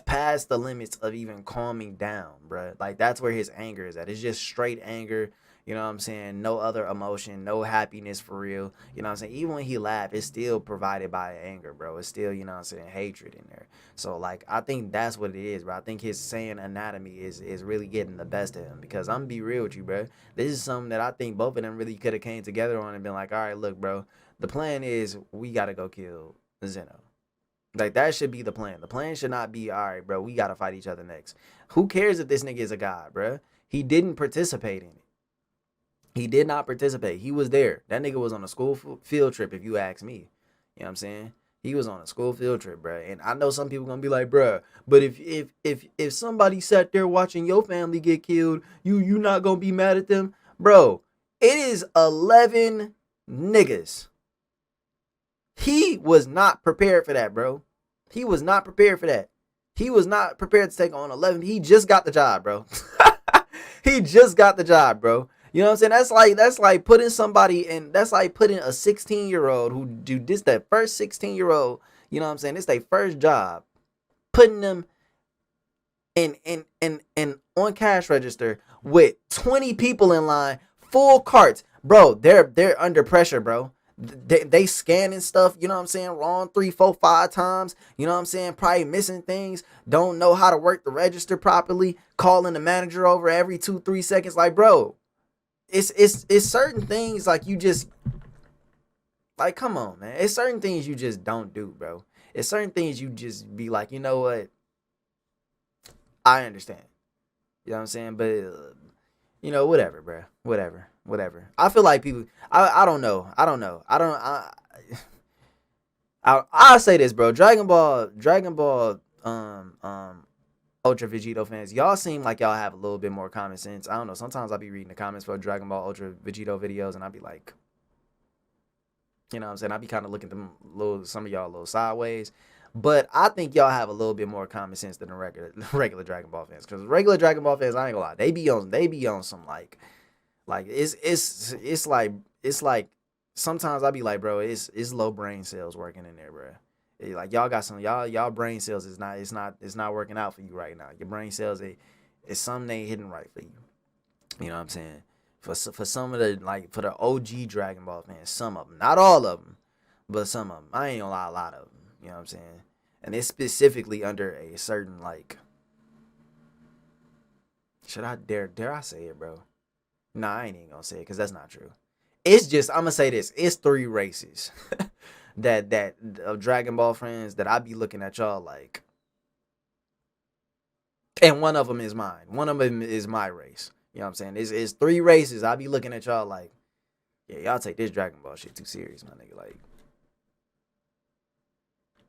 past the limits of even calming down, bro. Like that's where his anger is at. It's just straight anger. You know what I'm saying? No other emotion, no happiness for real. You know what I'm saying? Even when he laughs, it's still provided by anger, bro. It's still, you know what I'm saying, hatred in there. So like, I think that's what it is, bro. I think his Saiyan anatomy is really getting the best of him, because I'm gonna be real with you, bro. This is something that I think both of them really could have came together on and been like, all right, look, bro, the plan is we got to go kill Zeno. Like, that should be the plan. The plan should not be, all right, bro, we got to fight each other next. Who cares if this nigga is a god, bro? He didn't participate in it. He did not participate. He was there. That nigga was on a school field trip, if you ask me. You know what I'm saying? He was on a school field trip, bro. And I know some people gonna be like, bro, but if somebody sat there watching your family get killed, you not gonna be mad at them? Bro, it is 11 niggas. He was not prepared for that, bro. He was not prepared for that. He was not prepared to take on 11. He just got the job, bro. He just got the job, bro. You know what I'm saying? That's like putting somebody in, that's like putting a 16-year-old who do this, that first 16-year-old, you know what I'm saying? It's their first job, putting them in on cash register with 20 people in line, full carts. Bro, they're under pressure, bro. They scanning stuff, you know what I'm saying, wrong 3, 4, 5 times, you know what I'm saying, probably missing things, don't know how to work the register properly, calling the manager over every 2, 3 seconds. Like, bro, it's certain things like you just, like, come on, man. It's certain things you just don't do, bro. It's certain things you just be like, you know what, I understand, you know what I'm saying, but you know, whatever, bro, whatever. I feel like people, I don't know. I'll say this, bro. Dragon Ball Ultra Vegito fans, y'all seem like y'all have a little bit more common sense. I don't know. Sometimes I'll be reading the comments for Dragon Ball Ultra Vegito videos, and I'll be like, you know what I'm saying? I'll be kind of looking at some of y'all a little sideways. But I think y'all have a little bit more common sense than the regular Dragon Ball fans. Because regular Dragon Ball fans, I ain't gonna lie, they be on some like it's like sometimes I be like, bro, it's low brain cells working in there, bro. Like, y'all got some, y'all brain cells is not working out for you right now. Your brain cells, it's something ain't hitting right for you. You know what I'm saying? For some of the, like, for the OG Dragon Ball fans, some of them, not all of them, but some of them. I ain't gonna lie, a lot of them. You know what I'm saying? And it's specifically under a certain, like, should I dare I say it, bro? Nah, I ain't even gonna say it, because that's not true. It's just, I'm gonna say this. It's 3 races that of Dragon Ball friends that I be looking at y'all like. And one of them is mine. One of them is my race. You You know what I'm saying? It's 3 races. I be looking at y'all like, yeah, y'all take this Dragon Ball shit too serious, my nigga.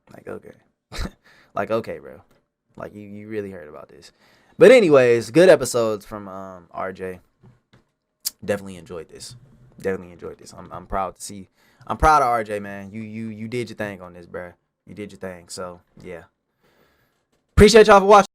Like okay. Like, okay, bro. Like, you really heard about this. But anyways, good episodes from RJ. Definitely enjoyed this. I'm proud to see. I'm proud of RJ, man. You did your thing on this, bro. You did your thing. So, yeah. Appreciate y'all for watching.